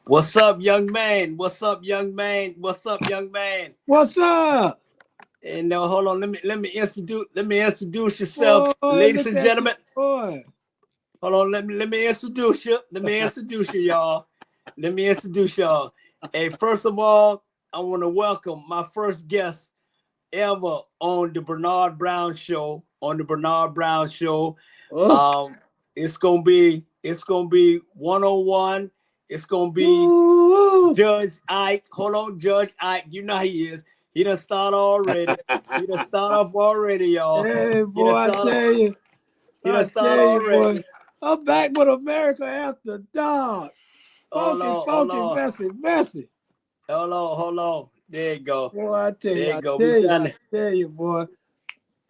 What's up, young man? What's up, young man? What's up, young man? What's up? And now, hold on. Let me introduce yourself, Boy, ladies look and at you, gentlemen. boy. Hold on. Let me introduce you. Let me introduce you, y'all. Let me introduce y'all. Hey, first of all, I want to welcome my first guest ever on the Bernard Brown Show. On the Bernard Brown Show, Oh. it's gonna be 101. It's gonna be Ooh. Judge Ike. Hold on, Judge Ike. You know how he is. He done start already. He done start off already, y'all. Hey, boy, I tell you. He done start already. Boy. I'm back with America After Dark. Funky, messy. Hold on. There you go. Boy, I tell you, There you go. I tell you, boy.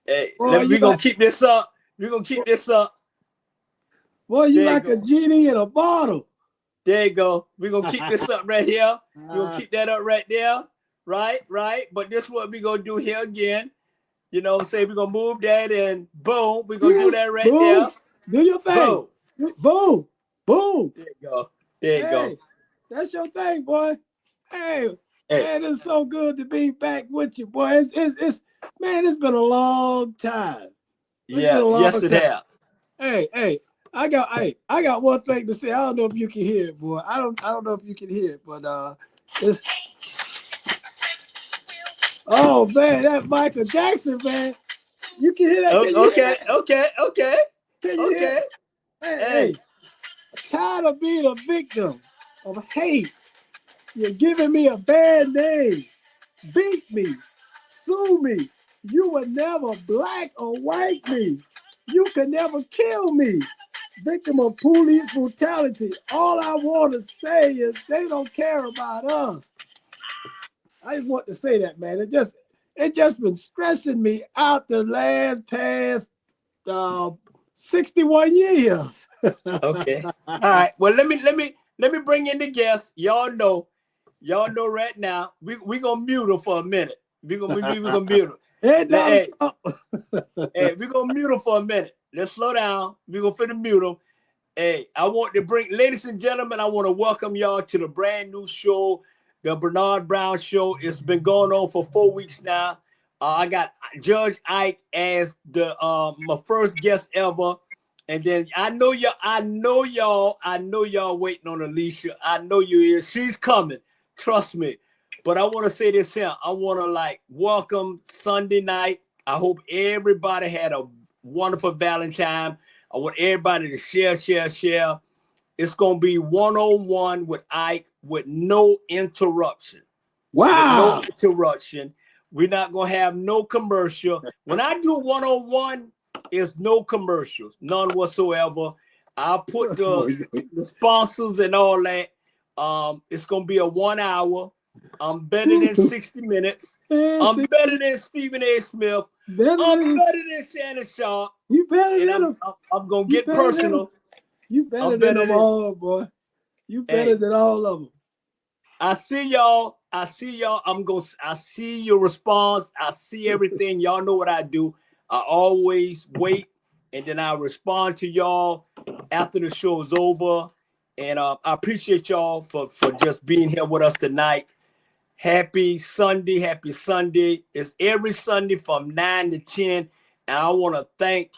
Hey, Boy, we're gonna keep this up. We're gonna keep this up. Boy, you like a genie in a bottle. There you go. We're gonna keep this up right here. We're gonna keep that up right there. Right. But this is what we're gonna do here again. You know, say we're gonna move that and boom, we're gonna do that right there. Do your thing. Boom. There you go. There you go. That's your thing, boy. Hey, man, it's so good to be back with you, boy. It's man, it's been a long time. Yes, it has. Hey, I got one thing to say. I don't know if you can hear it, boy. I don't know if you can hear it, but it's oh man, that Michael Jackson, man. You can hear that. Okay. Can you hear it? Hey, tired of being a victim of hate. You're giving me a bad name. Beat me. Sue me. You would never black or white me. You could never kill me. Victim of police brutality. All I want to say is they don't care about us. I just want to say that, man. It just been stressing me out the past 61 years. Okay. All right. Well, let me bring in the guests. Y'all know right now. We gonna mute her for a minute. We gonna mute her. Hey, we gonna mute her for a minute. Let's slow down. We gonna finna mute her. Hey, I want to bring, ladies and gentlemen, I want to welcome y'all to the brand new show, the Bernard Brown Show. It's been going on for 4 weeks now. I got Judge Ike as the my first guest ever. And then I know y'all waiting on Alicia. I know you is. She's coming. Trust me. But I want to say this here. I want to welcome Sunday night. I hope everybody had a wonderful Valentine. I want everybody to share. It's going to be 101 with Ike with no interruption. Wow. With no interruption. We're not going to have no commercial. When I do 101, it's no commercials, none whatsoever. I'll put the sponsors and all that. It's going to be a 1 hour. I'm better than 60 minutes. I'm better than Stephen A. Smith. I'm better than Shannon Sharp. You better than him. I'm going to get personal. You better than them all, boy. You better than all of them. I see y'all. I see your response. I see everything. Y'all know what I do. I always wait, and then I respond to y'all after the show is over. And I appreciate y'all for just being here with us tonight. Happy Sunday. It's every Sunday from 9 to 10. And I want to thank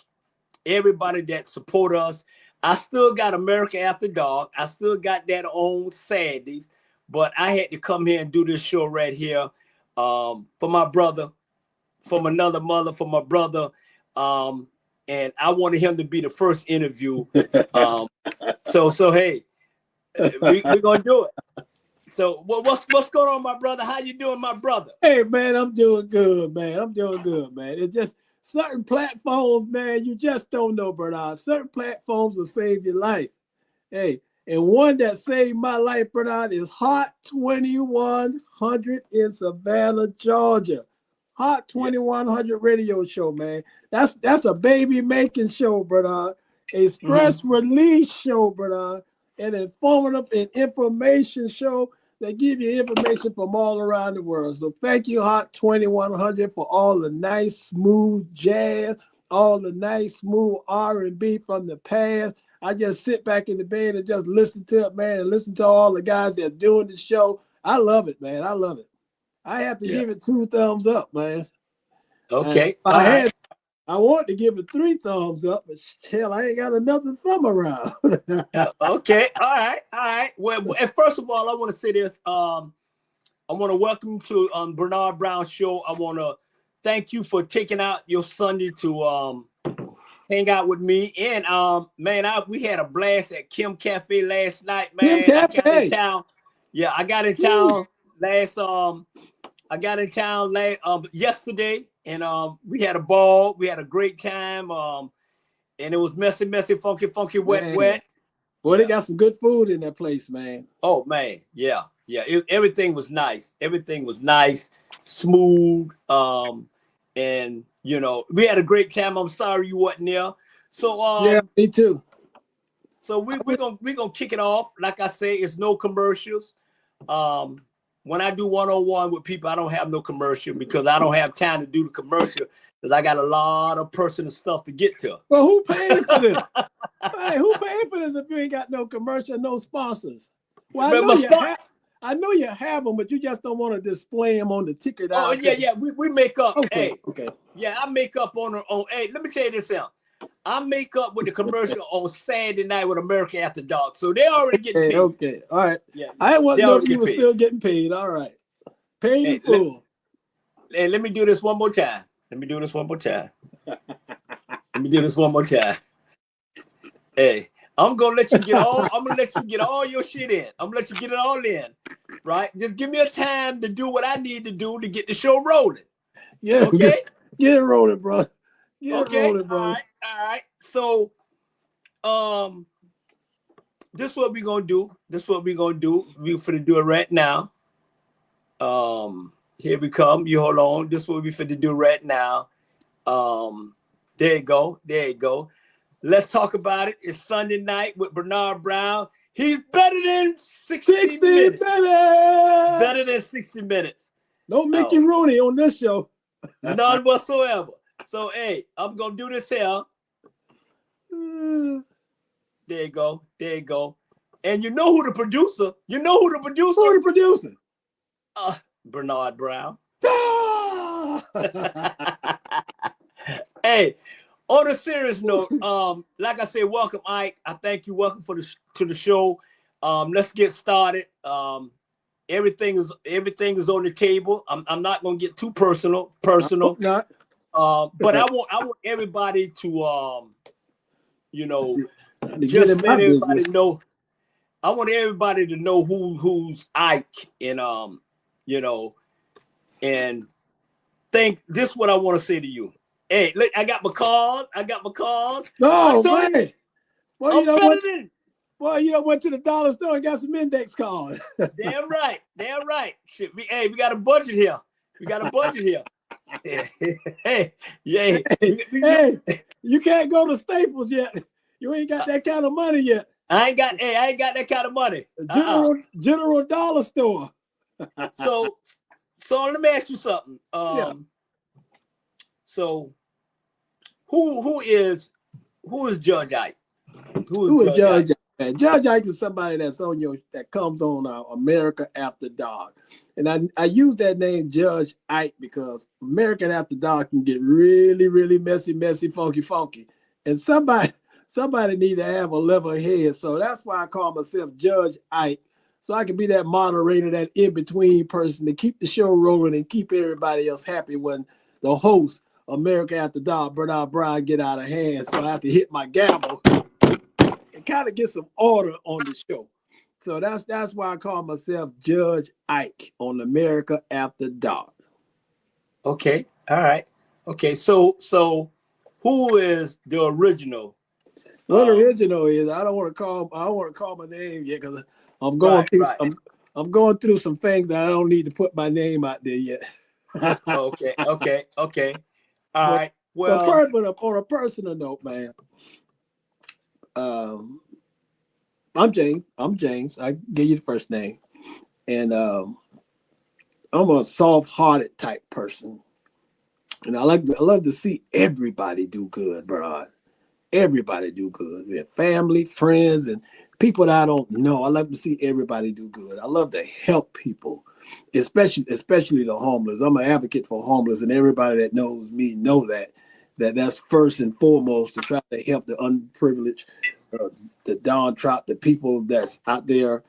everybody that support us. I still got America After Dark. I still got that on Saturdays. But I had to come here and do this show right here for my brother, from another mother, for my brother. And I wanted him to be the first interview. So hey, we're going to do it. So what's going on, my brother? How you doing, my brother? Hey, man, I'm doing good, man. It's just certain platforms, man, you just don't know, Bernard. Certain platforms will save your life. Hey, and one that saved my life, Bernard, is Hot 2100 in Savannah, Georgia. Hot 2100 radio show, man. That's a baby making show, Bernard. A stress release show, Bernard. An informative and information show that give you information from all around the world. So thank you, Hot 2100, for all the nice, smooth jazz, all the nice, smooth R&B from the past. I just sit back in the bed and just listen to it, man, and listen to all the guys that are doing the show. I love it, man. I love it. I have to give it 2 thumbs up, man. Okay. I want to give it 3 thumbs up, but hell, I ain't got another thumb around. Okay. All right. Well, and first of all, I want to say this. I want to welcome you to Bernard Brown Show. I want to thank you for taking out your Sunday to hang out with me. And man, we had a blast at Kim Cafe last night, man. Kim Cafe. I got in town. Yeah, I got in town yesterday, and we had a ball. We had a great time. And it was messy, funky, wet, wet. Boy, they got some good food in that place, man. Oh man, yeah. Everything was nice. Everything was nice, smooth. And we had a great time. I'm sorry you wasn't there. So yeah, me too. So we're gonna kick it off. Like I say, it's no commercials. When I do one-on-one with people, I don't have no commercial because I don't have time to do the commercial because I got a lot of personal stuff to get to. Well, who paid for this? Hey, who paid for this if you ain't got no commercial, no sponsors? Well, I know you have them, but you just don't want to display them on the ticket. Oh, yeah. We make up. Okay. Yeah, I make up on. Hey, let me tell you this out. I make up with the commercial on Saturday night with America After Dark. So they already getting paid. Okay. All right. Yeah. I wasn't know if you were still getting paid. All right. Paid in full. Let me do this one more time. Hey, I'm gonna let you get all your shit in. I'm gonna let you get it all in. Right? Just give me a time to do what I need to do to get the show rolling. Yeah. Okay. Get it rolling, bro. All right. So, this is what we're gonna do. We're finna do it right now. Here we come. You hold on. This is what we finna do right now. There you go. Let's talk about it. It's Sunday night with Bernard Brown. He's better than 60 minutes. Better than 60 minutes. No Mickey Rooney on this show. None whatsoever. So, hey, I'm going to do this here. There you go. And you know who the producer? Who the producer? Bernard Brown. Hey, on a serious note, like I said, welcome, Ike. I thank you. Welcome to the show. Let's get started. Everything is on the table. I'm not going to get too personal. Not. But I want everybody to just let everybody know. I want everybody to know who's Ike, and and think this is what I want to say to you. Hey, look, I got my cards. No way. Well, I'm went to the dollar store and got some index cards. Damn right. Shit, we got a budget here. Hey, you can't go to Staples yet. You ain't got that kind of money yet. I ain't got that kind of money. General dollar store. So let me ask you something. So who is Judge Ike? Who is Judge Ike? Judge Ike is somebody that comes on America After Dark. And I use that name Judge Ike because American After Dark can get really, really messy, funky. And somebody need to have a level head. So that's why I call myself Judge Ike. So I can be that moderator, that in-between person to keep the show rolling and keep everybody else happy when the host, America After Dark, Bernard Brown, get out of hand. So I have to hit my gavel and kind of get some order on the show. So that's why I call myself Judge Ike on America After Dark. Okay. All right. Okay. So who is the original? What original is? I don't want to call my name yet because I'm going I'm going through some things that I don't need to put my name out there yet. Okay. All right. Well, on a personal note, man. I'm James. I give you the first name. And I'm a soft-hearted type person. And I love to see everybody do good, Bernard. everybody do good. We have family, friends, and people that I don't know. I love to see everybody do good. I love to help people, especially the homeless. I'm an advocate for homeless, and everybody that knows me know that's first and foremost to try to help the unprivileged, the downtrodden, the people that's out there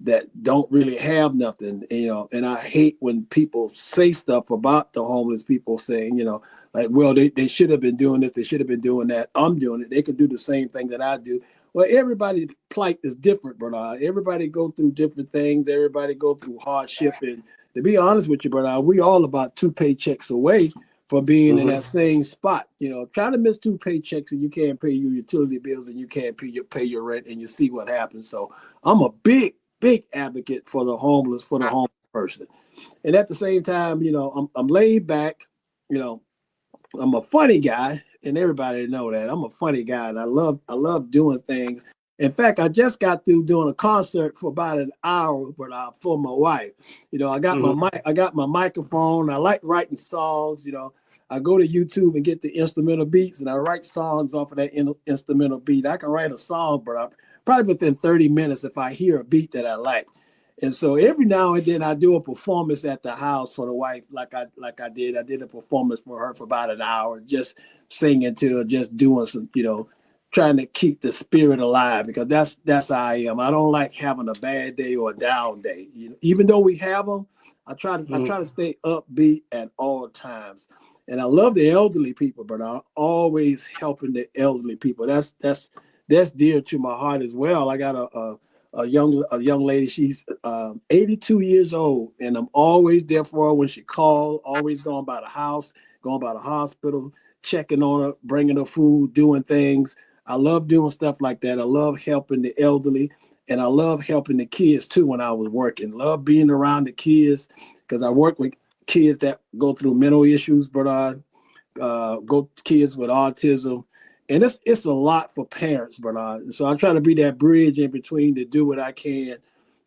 that don't really have nothing, and I hate when people say stuff about the homeless people saying, like, well, they should have been doing this, they should have been doing that. I'm doing it. They could do the same thing that I do. Well, everybody's plight is different, brother. Everybody go through different things. Everybody go through hardship. And to be honest with you, brother, we all about 2 paychecks away from being in that same spot. Try to miss 2 paychecks and you can't pay your utility bills and you can't pay your rent, and you see what happens. So I'm a big advocate for the homeless, for the homeless person. And at the same time, I'm laid back, I'm a funny guy, and everybody know that. I'm a funny guy, and I love doing things. In fact, I just got through doing a concert for about an hour, but for my wife. I got my mic, I got my microphone. I like writing songs. I go to YouTube and get the instrumental beats, and I write songs off of that instrumental beat. I can write a song, but probably within 30 minutes if I hear a beat that I like. And so every now and then I do a performance at the house for the wife, like I did. I did a performance for her for about an hour, just singing to her, just doing some, trying to keep the spirit alive, because that's how I am. I don't like having a bad day or a down day. Even though we have them, I try to stay upbeat at all times. And I love the elderly people, but I'm always helping the elderly people. That's dear to my heart as well. I got a young lady. She's 82 years old, and I'm always there for her when she calls. Always going by the house, going by the hospital, checking on her, bringing her food, doing things. I love doing stuff like that. I love helping the elderly, and I love helping the kids too. When I was working, love being around the kids, because I work with kids that go through mental issues, but go kids with autism. And it's a lot for parents, Bernard. So I try to be that bridge in between to do what I can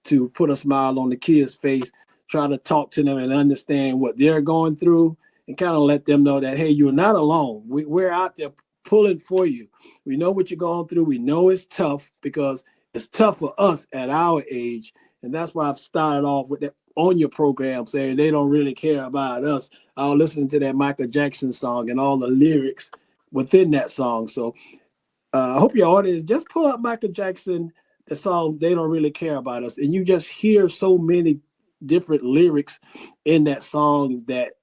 to put a smile on the kids' face, try to talk to them and understand what they're going through, and kind of let them know that, hey, you're not alone. We're out there pulling for you. We know what you're going through. We know it's tough, because it's tough for us at our age. And that's why I've started off with that on your program, saying they don't really care about us. I was listening to that Michael Jackson song and all the lyrics within that song. So I hope your audience just pull up Michael Jackson, the song "They Don't Really Care About Us," and you just hear so many different lyrics in that song that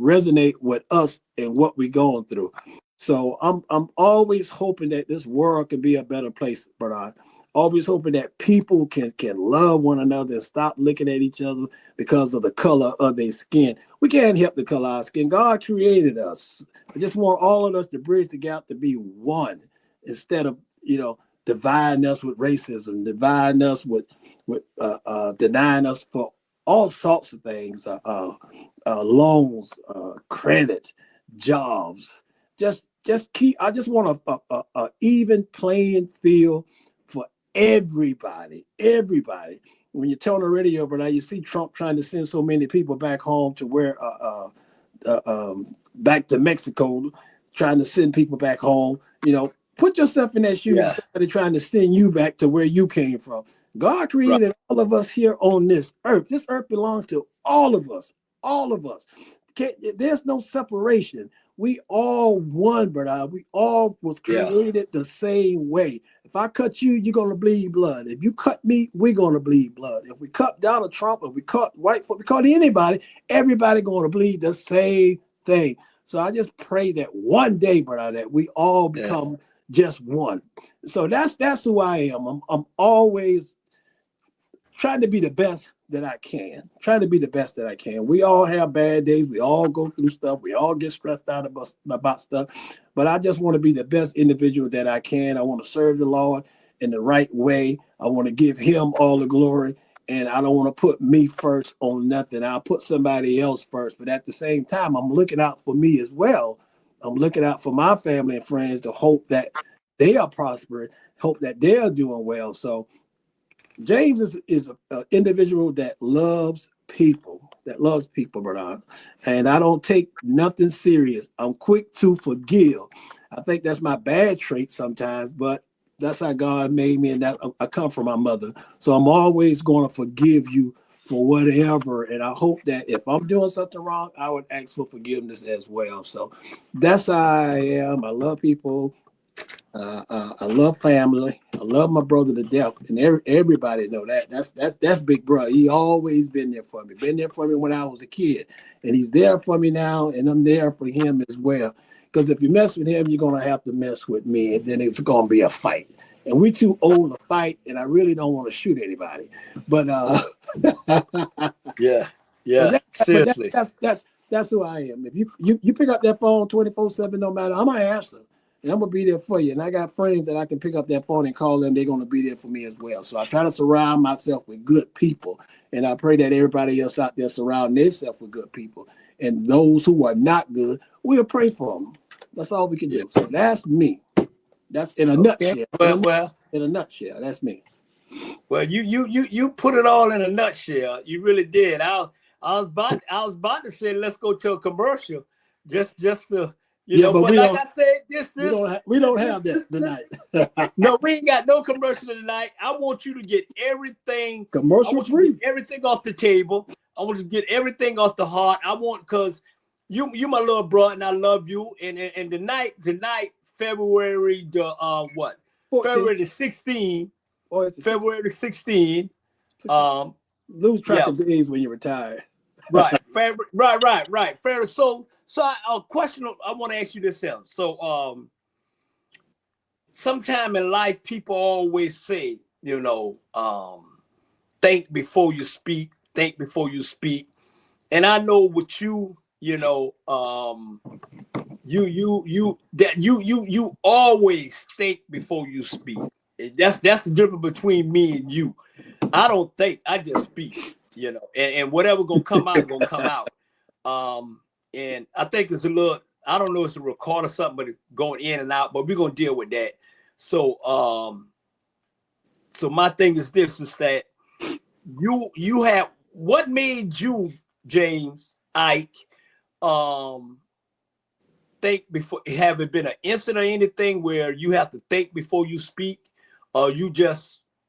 resonate with us and what we're going through. So I'm always hoping that this world can be a better place, Bernard. Always hoping that people can love one another and stop looking at each other because of the color of their skin. We can't help the color of our skin. God created us. I just want all of us to bridge the gap to be one, instead of dividing us with racism, dividing us with denying us for all sorts of things, loans, credit, jobs. Just keep. I just want a even playing field for everybody. When you turn on the radio, but now you see Trump trying to send so many people back home to where back to Mexico, trying to send people back home. Put yourself in that shoes. Yeah. Somebody trying to send you back to where you came from. God created all of us here on this earth. This earth belongs to all of us. All of us. There's no separation. We all one, brother. We all was created the same way. If I cut you, you're gonna bleed blood. If you cut me, we're gonna bleed blood. If we cut Donald Trump, if we cut white folk, we cut anybody, everybody gonna bleed the same thing. So I just pray that one day, brother, that we all become just one. So that's who I am. I'm always trying to be the best that I can. Trying to be the best that I can. We all have bad days. We all go through stuff. We all get stressed out about stuff. But I just want to be the best individual that I can. I want to serve the Lord in the right way. I want to give him all the glory. And I don't want to put me first on nothing. I'll put somebody else first. But at the same time, I'm looking out for me as well. I'm looking out for my family and friends to hope that they are prospering, hope that they're doing well. So James is an individual that loves people, Bernard. And I don't take nothing serious. I'm quick to forgive. I think that's my bad trait sometimes, but that's how God made me, and that I come from my mother. So I'm always going to forgive you for whatever. And I hope that if I'm doing something wrong, I would ask for forgiveness as well. So that's how I am. I love people. I love family. I love my brother to death, and everybody know that. That's Big Brother. He always been there for me. Been there for me when I was a kid, and he's there for me now, and I'm there for him as well. Because if you mess with him, you're gonna have to mess with me, and then it's gonna be a fight. And we too old to fight, and I really don't want to shoot anybody. But Yeah, but yeah. Seriously. that's who I am. If you pick up that phone 24/7, no matter, I'm gonna answer. And I'm gonna be there for you. And I got friends that I can pick up that phone and call them. They're gonna be there for me as well. So I try to surround myself with good people, and I pray that everybody else out there surround themselves with good people. And those who are not good, we'll pray for them. That's all we can do. So that's me. That's in a nutshell. In a nutshell, that's me. Well, you put it all in a nutshell. You really did. I was about to say let's go to a commercial, just to But like I said, we don't have that tonight. No, we ain't got no commercial tonight. I want you to get everything commercial free, everything off the table. I want you to get everything off the heart. I want because you my little brother and I love you. And tonight, February the what? 14th. February the 16th. Oh, February the 16th. Lose track of days when you retire. Right. Right. Fair. So a question I want to ask you this else. So sometime in life people always say, think before you speak, And I know with you, you always think before you speak. That's the difference between me and you. I don't think, I just speak, and whatever gonna come out. And I think it's a little, I don't know, it's a record or something, but it's going in and out, but we're gonna deal with that. So so my thing is this, is that you have, what made you, James Ike, think before, have it been an incident or anything where you have to think before you speak, or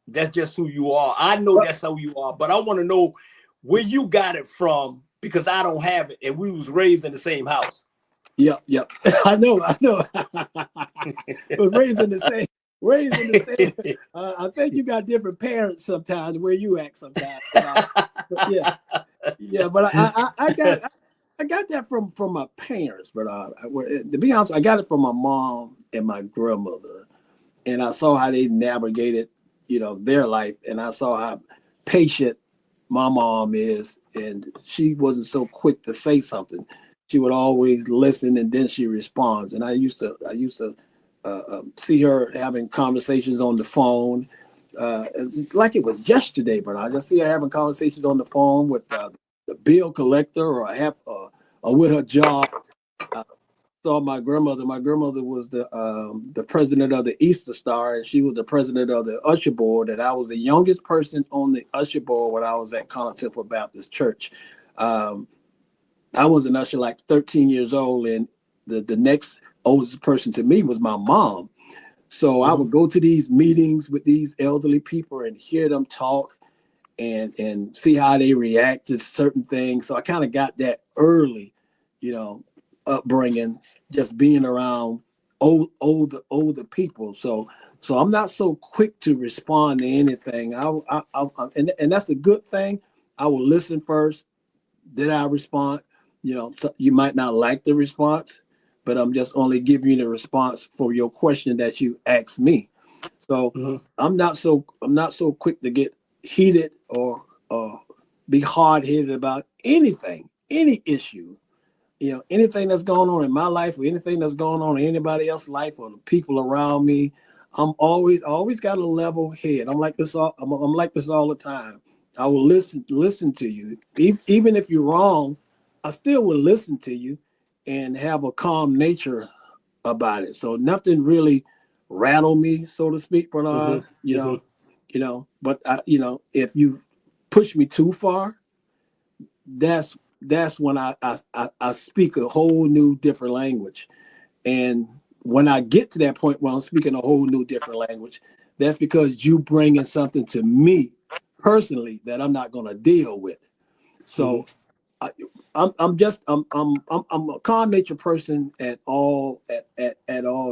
that's just who you are? I know that's who you are, but I want to know where you got it from, because I don't have it, and we was raised in the same house. Yep. I know. Was raised in the same. I think you got different parents sometimes, where you act sometimes. But I got that from my parents, but to be honest, I got it from my mom and my grandmother, and I saw how they navigated, their life, and I saw how patient my mom is, and she wasn't so quick to say something. She would always listen, and then she responds. And I used to see her having conversations on the phone, like it was yesterday. But I just see her having conversations on the phone with the bill collector, or with her job. Saw my grandmother. My grandmother was the president of the Easter Star, and she was the president of the usher board. And I was the youngest person on the usher board when I was at Continental Baptist Church. I was an usher like 13 years old, and the next oldest person to me was my mom. So I would go to these meetings with these elderly people and hear them talk and see how they react to certain things. So I kind of got that early, upbringing, just being around older people. So I'm not so quick to respond to anything. And that's a good thing. I will listen first, then I respond. So you might not like the response, but I'm just only giving you the response for your question that you asked me. So I'm not so quick to get heated or be hard-headed about anything, any issue. Anything that's going on in my life, or anything that's going on in anybody else's life, or the people around me, I'm always got a level head. I'm like this all the time. I will listen to you, even if you're wrong. I still will listen to you and have a calm nature about it. So nothing really rattled me, so to speak, Bernard. But if you push me too far, that's when I speak a whole new different language. And when I get to that point where I'm speaking a whole new different language, that's because you bringing something to me personally that I'm not going to deal with. So I'm a calm nature person at all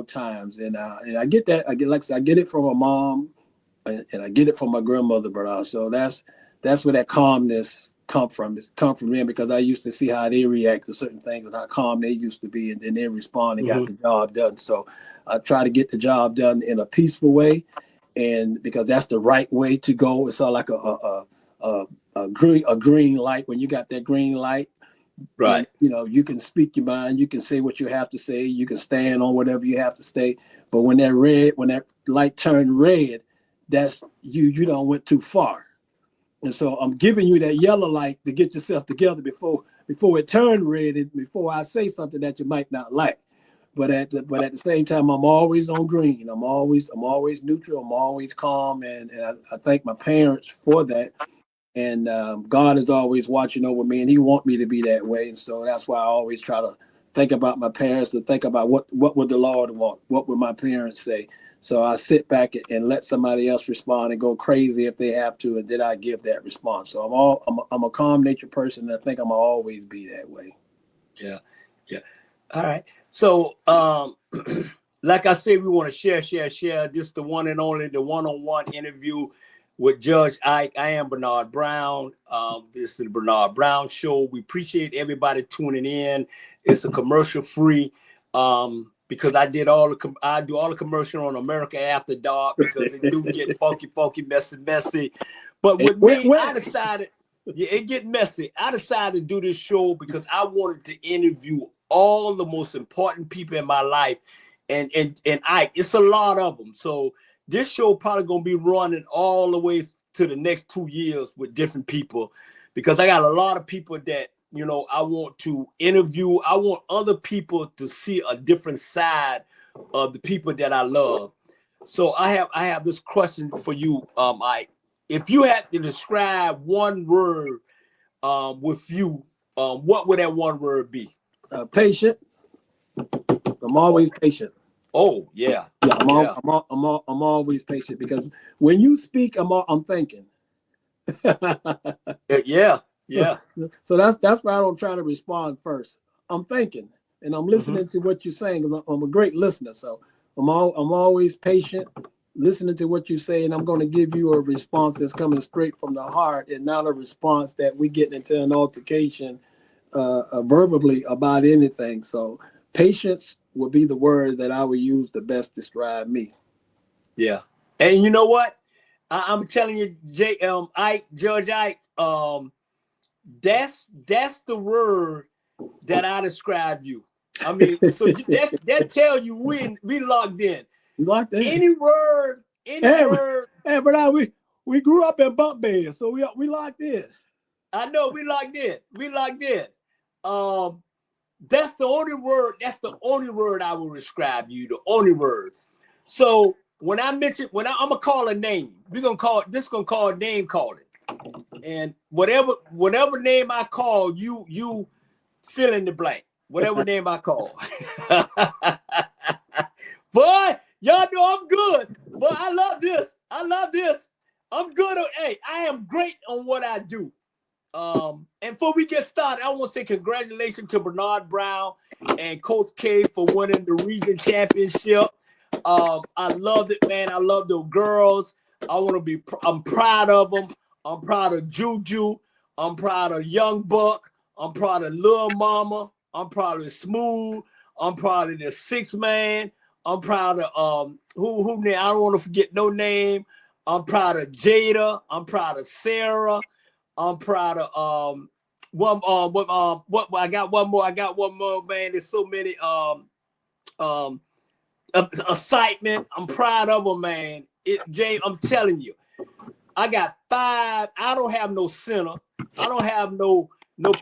times, and I get that. I get it from my mom, and I get it from my grandmother, brother. So that's where that calmness come from. It's come from them because I used to see how they react to certain things and how calm they used to be, and then they respond and got the job done. So I try to get the job done in a peaceful way, and because that's the right way to go. It's all like a green light. When you got that green light, right? And, you can speak your mind, you can say what you have to say, you can stand on whatever you have to say. But when that light turned red, that's you don't went too far. And so I'm giving you that yellow light to get yourself together before it turned red, and before I say something that you might not like. But at the same time, I'm always on green. I'm always neutral. I'm always calm, and I thank my parents for that. And God is always watching over me, and He wants me to be that way. And so that's why I always try to think about my parents, to think about what would the Lord want, what would my parents say. So I sit back and let somebody else respond and go crazy if they have to, and then I give that response. So I'm a calm nature person, and I think I'm gonna always be that way. Yeah. All right. So like I said, we want to share. This is the one and only, the one-on-one interview with Judge Ike. I am Bernard Brown. This is the Bernard Brown Show. We appreciate everybody tuning in. It's a commercial free. Because I do all the commercial on America After Dark, because it do get funky, messy. But with me, I decided, it get messy. I decided to do this show because I wanted to interview all the most important people in my life, and Ike, it's a lot of them. So this show probably gonna be running all the way to the next 2 years with different people, because I got a lot of people that I want to interview. I want other people to see a different side of the people that I love. So I have this question for you, Ike. If you had to describe one word with you, what would that one word be? Patient. I'm always patient. Oh yeah. I'm always patient, because when you speak, I'm thinking. Yeah. So that's why I don't try to respond first. I'm thinking, and I'm listening to what you're saying, because I'm a great listener. So I'm always patient, listening to what you say, and I'm going to give you a response that's coming straight from the heart, and not a response that we get into an altercation verbally about anything. So patience would be the word that I would use to best describe me. Yeah, and you know what? I'm telling you, Judge Ike, that's the word that I describe you. I mean, so that tell you we locked in. Locked in. Any word. Hey, but we grew up in bunk beds, so we locked in. I know we locked in. That's the only word. That's the only word I will describe you. The only word. So when I'm gonna call a name, gonna call name calling, and whatever name I call you fill in the blank. Whatever name I call. Boy, y'all know I'm good. Boy, I love this. I'm good. Hey, I am great on what I do. And before we get started, I want to say congratulations to Bernard Brown and Coach K for winning the region championship. I loved it, man. I love those girls. I'm proud of them. I'm proud of Juju. I'm proud of Young Buck. I'm proud of Lil Mama. I'm proud of Smooth. I'm proud of the 6-man. I'm proud of who name. I don't want to forget no name. I'm proud of Jada. I'm proud of Sarah. I'm proud of I got one more, man. There's so many excitement. I'm proud of them, man. James, I'm telling you, I got 5. I don't have no center. I don't have no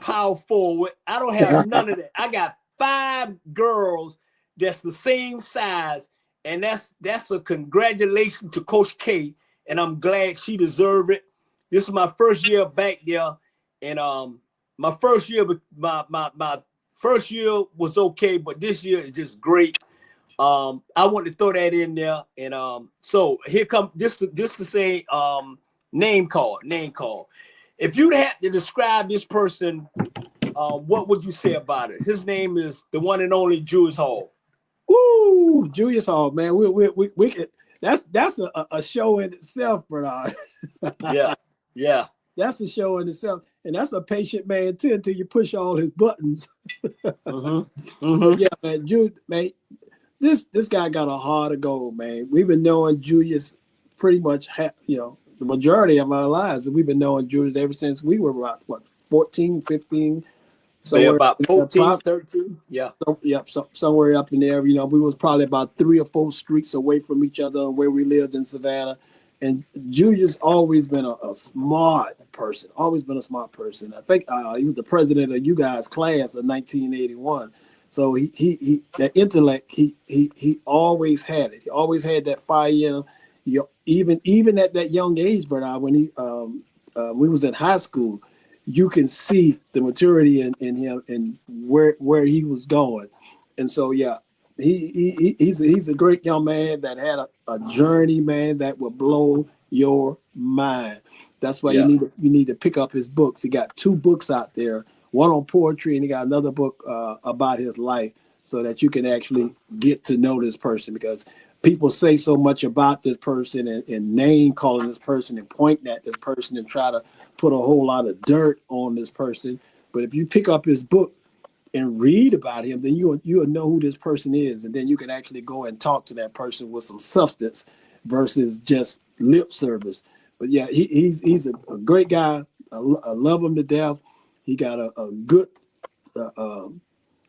power forward. I don't have none of that. I got 5 girls that's the same size, and that's a congratulations to Coach K, and I'm glad she deserved it. This is my first year back there, and my first year was okay, but this year is just great. I want to throw that in there. And so here come just to say name call. If you'd have to describe this person, what would you say about it? His name is the one and only Julius Hall. Woo, Julius Hall, man. We could, that's a show in itself, brother. Yeah. That's a show in itself, and that's a patient man too until you push all his buttons. Yeah, man, man, this guy got a heart of gold, man. We've been knowing Julius pretty much, the majority of our lives. We've been knowing Julius ever since we were about, 14, 15. So about 14, 13. Yeah. Somewhere up in there. We was probably about 3 or 4 streets away from each other where we lived in Savannah. And Julius always been a smart person. Always been a smart person. I think he was the president of you guys' class of 1981. So he that intellect he always had it. He always had that fire. Even at that young age, but when we was in high school, you can see the maturity in him and where he was going. And so yeah. He's a great young man that had a journey, man, that will blow your mind. That's why you need to pick up his books. He got 2 books out there, one on poetry, and he got another book about his life, so that you can actually get to know this person, because people say so much about this person and name calling this person and pointing at this person and try to put a whole lot of dirt on this person. But if you pick up his book and read about him, then you'll know who this person is, and then you can actually go and talk to that person with some substance versus just lip service. But yeah, he's a great guy. I love him to death. He got a good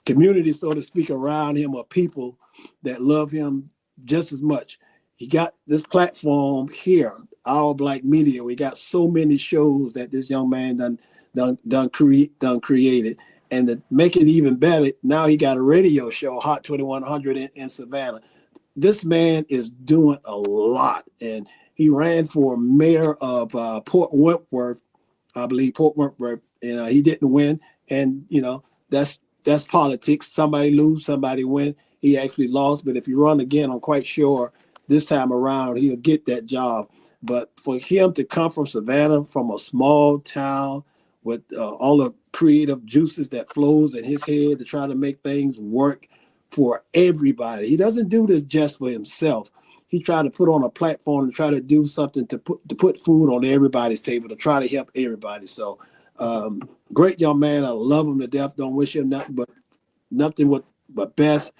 community, so to speak, around him of people that love him just as much. He got this platform here, Our Black Media. We got so many shows that this young man done created. And to make it even better, now he got a radio show, Hot 2100 in Savannah. This man is doing a lot. And he ran for mayor of Port Wentworth, I believe, and he didn't win. And, that's politics. Somebody lose, somebody win. He actually lost. But if you run again, I'm quite sure this time around he'll get that job. But for him to come from Savannah, from a small town, with all the creative juices that flows in his head to try to make things work for everybody. He doesn't do this just for himself. He tried to put on a platform and try to do something to put food on everybody's table, to try to help everybody. So great young man. I love him to death. Don't wish him nothing but best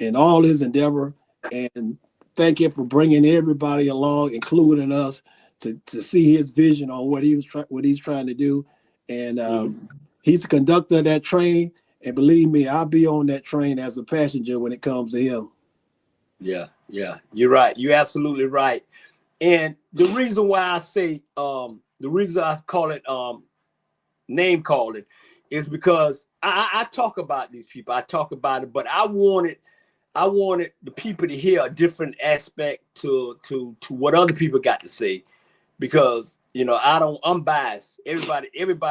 in all his endeavor. And thank him for bringing everybody along, including us, to see his vision on what he's trying to do. And he's the conductor of that train. And believe me, I'll be on that train as a passenger when it comes to him. Yeah. You're right. You're absolutely right. And the reason why I say, the reason I call it name calling is because I talk about these people. I talk about it, but I wanted the people to hear a different aspect to what other people got to say, because I'm biased. Everybody,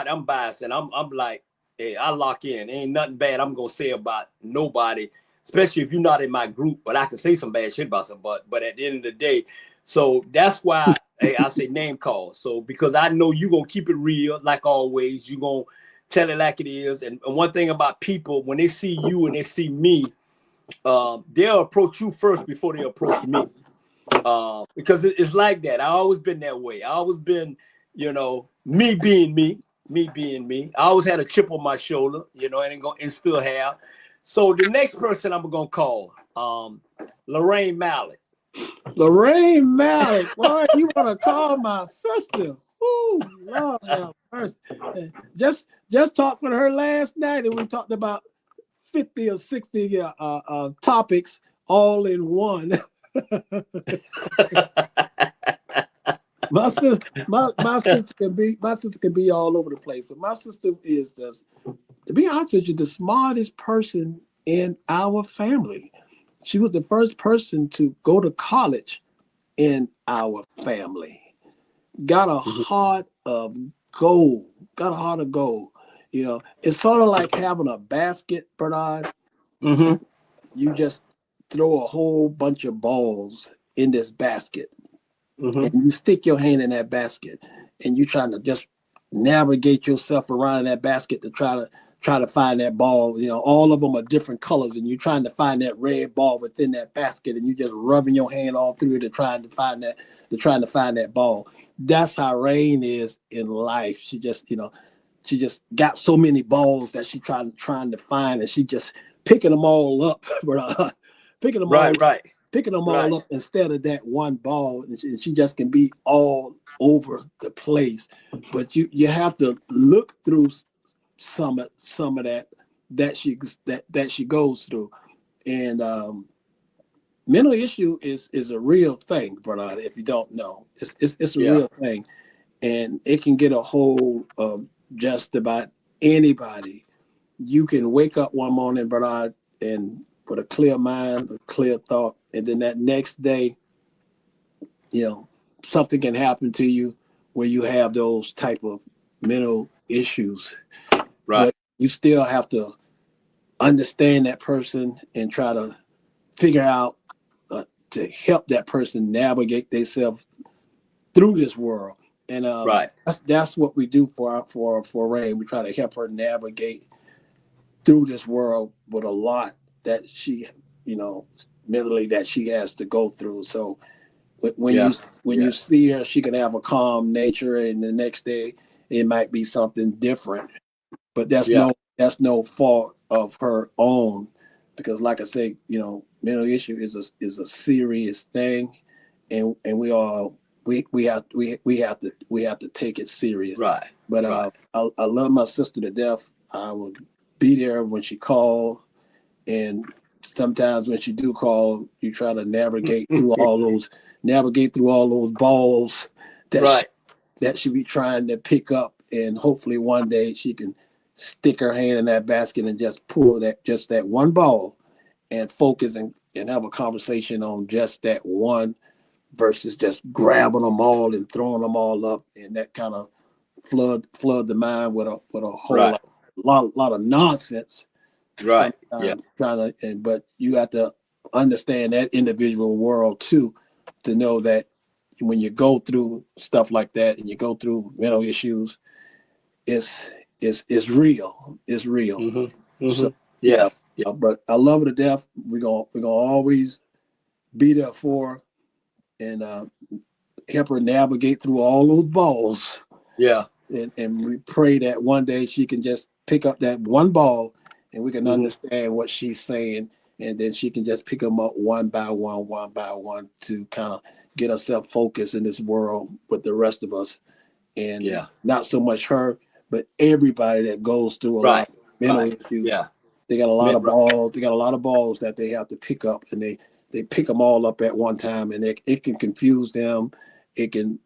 I'm biased, and I'm like, hey, I lock in. Ain't nothing bad I'm gonna say about nobody, especially if you're not in my group. But I can say some bad shit about somebody. But at the end of the day, so that's why I say name call. So because I know you're gonna keep it real, like always. You're gonna tell it like it is. And one thing about people, when they see you and they see me, they'll approach you first before they approach me. Because it's like that. I always been that way. I always been, me being me. I always had a chip on my shoulder, and still have. So the next person I'm gonna call, Lorraine Mallett. Lorraine Mallett, boy, you want to call my sister? Ooh, Lord have mercy. Just talked with her last night, and we talked about 50 or 60 topics all in one. My sister can be all over the place, but my sister is to be honest with you, the smartest person in our family. She was the first person to go to college in our family. Got a heart of gold. It's sort of like having a basket, Bernard. You just throw a whole bunch of balls in this basket, Mm-hmm. and you stick your hand in that basket, and you trying to just navigate yourself around in that basket to try to find that ball. You know, all of them are different colors, and you're trying to find that red ball within that basket, and you just rubbing your hand all through it trying to find that ball. That's how Rain is in life. She just, she just got so many balls that she trying to find, and she just picking them all up, picking them all, picking them all up instead of that one ball, and she just can be all over the place. But you have to look through some of that she goes through, and mental issue is a real thing, Bernard. If you don't know, it's a real thing, and it can get a hold of just about anybody. You can wake up one morning, Bernard, and with a clear mind, a clear thought, and then that next day, something can happen to you where you have those type of mental issues. Right. But you still have to understand that person and try to figure out to help that person navigate themselves through this world. And that's what we do for Rain. We try to help her navigate through this world with a lot that she, mentally that she has to go through. So when you see her, she can have a calm nature, and the next day it might be something different. But that's no fault of her own, because like I say, mental issue is a serious thing, and we have to take it serious. Right. But I love my sister to death. I will be there when she calls, and sometimes when she do call, you try to navigate through all those balls that she be trying to pick up, and hopefully one day she can stick her hand in that basket and just pull that one ball and focus and have a conversation on just that one, versus just grabbing them all and throwing them all up, and that kind of flood the mind with a whole lot of nonsense. Right. But you have to understand that individual world too, to know that when you go through stuff like that and you go through mental issues, it's real. It's real. Mm-hmm. Mm-hmm. So, but I love her to death. We're gonna always be there for her and help her navigate through all those balls. Yeah. And we pray that one day she can just pick up that one ball, and we can understand what she's saying, and then she can just pick them up one by one to kind of get herself focused in this world with the rest of us. And not so much her, but everybody that goes through a lot of mental issues. Yeah. They got a lot of balls. They got a lot of balls that they have to pick up, and they pick them all up at one time, and it can confuse them. It can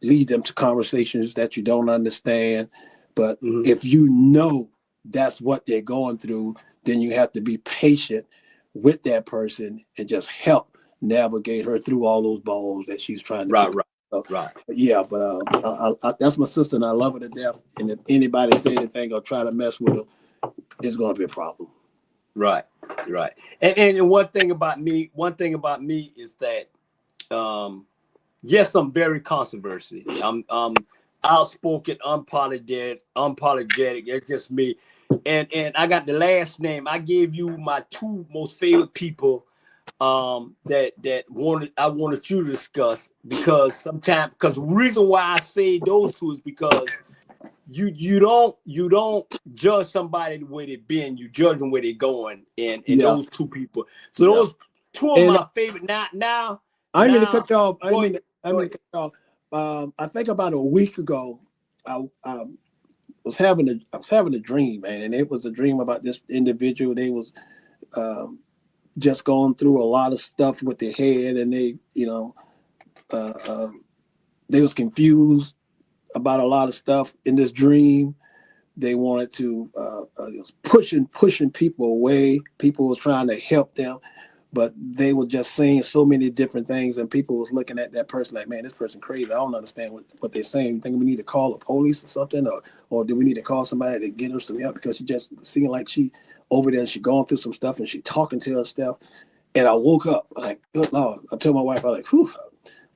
lead them to conversations that you don't understand. But if you know that's what they're going through, then you have to be patient with that person and just help navigate her through all those balls that she's trying to pick. So, but that's my sister, and I love her to death. And if anybody say anything or try to mess with her, it's going to be a problem. Right. And one thing about me is that, yes, I'm very controversial. I'm outspoken, unapologetic. It's just me. And I got the last name. I gave you my two most favorite people that I wanted you to discuss, because the reason why I say those two is because you don't judge somebody the way they've been, you judge them where they're going, and those two people. So those two of my favorite now. I didn't mean to cut you off. I mean to cut you off. I think about a week ago, I was having a dream, man, and it was a dream about this individual. They was just going through a lot of stuff with their head, and they was confused about a lot of stuff in this dream. They wanted to was pushing people away. People was trying to help them, but they were just saying so many different things, and people was looking at that person like, man, this person crazy. I don't understand what they're saying. You think we need to call the police or something, or do we need to call somebody to get her some help, because she just seemed like she over there, she going through some stuff and she talking to herself. And I woke up like, good Lord. I told my wife, I was like, whew,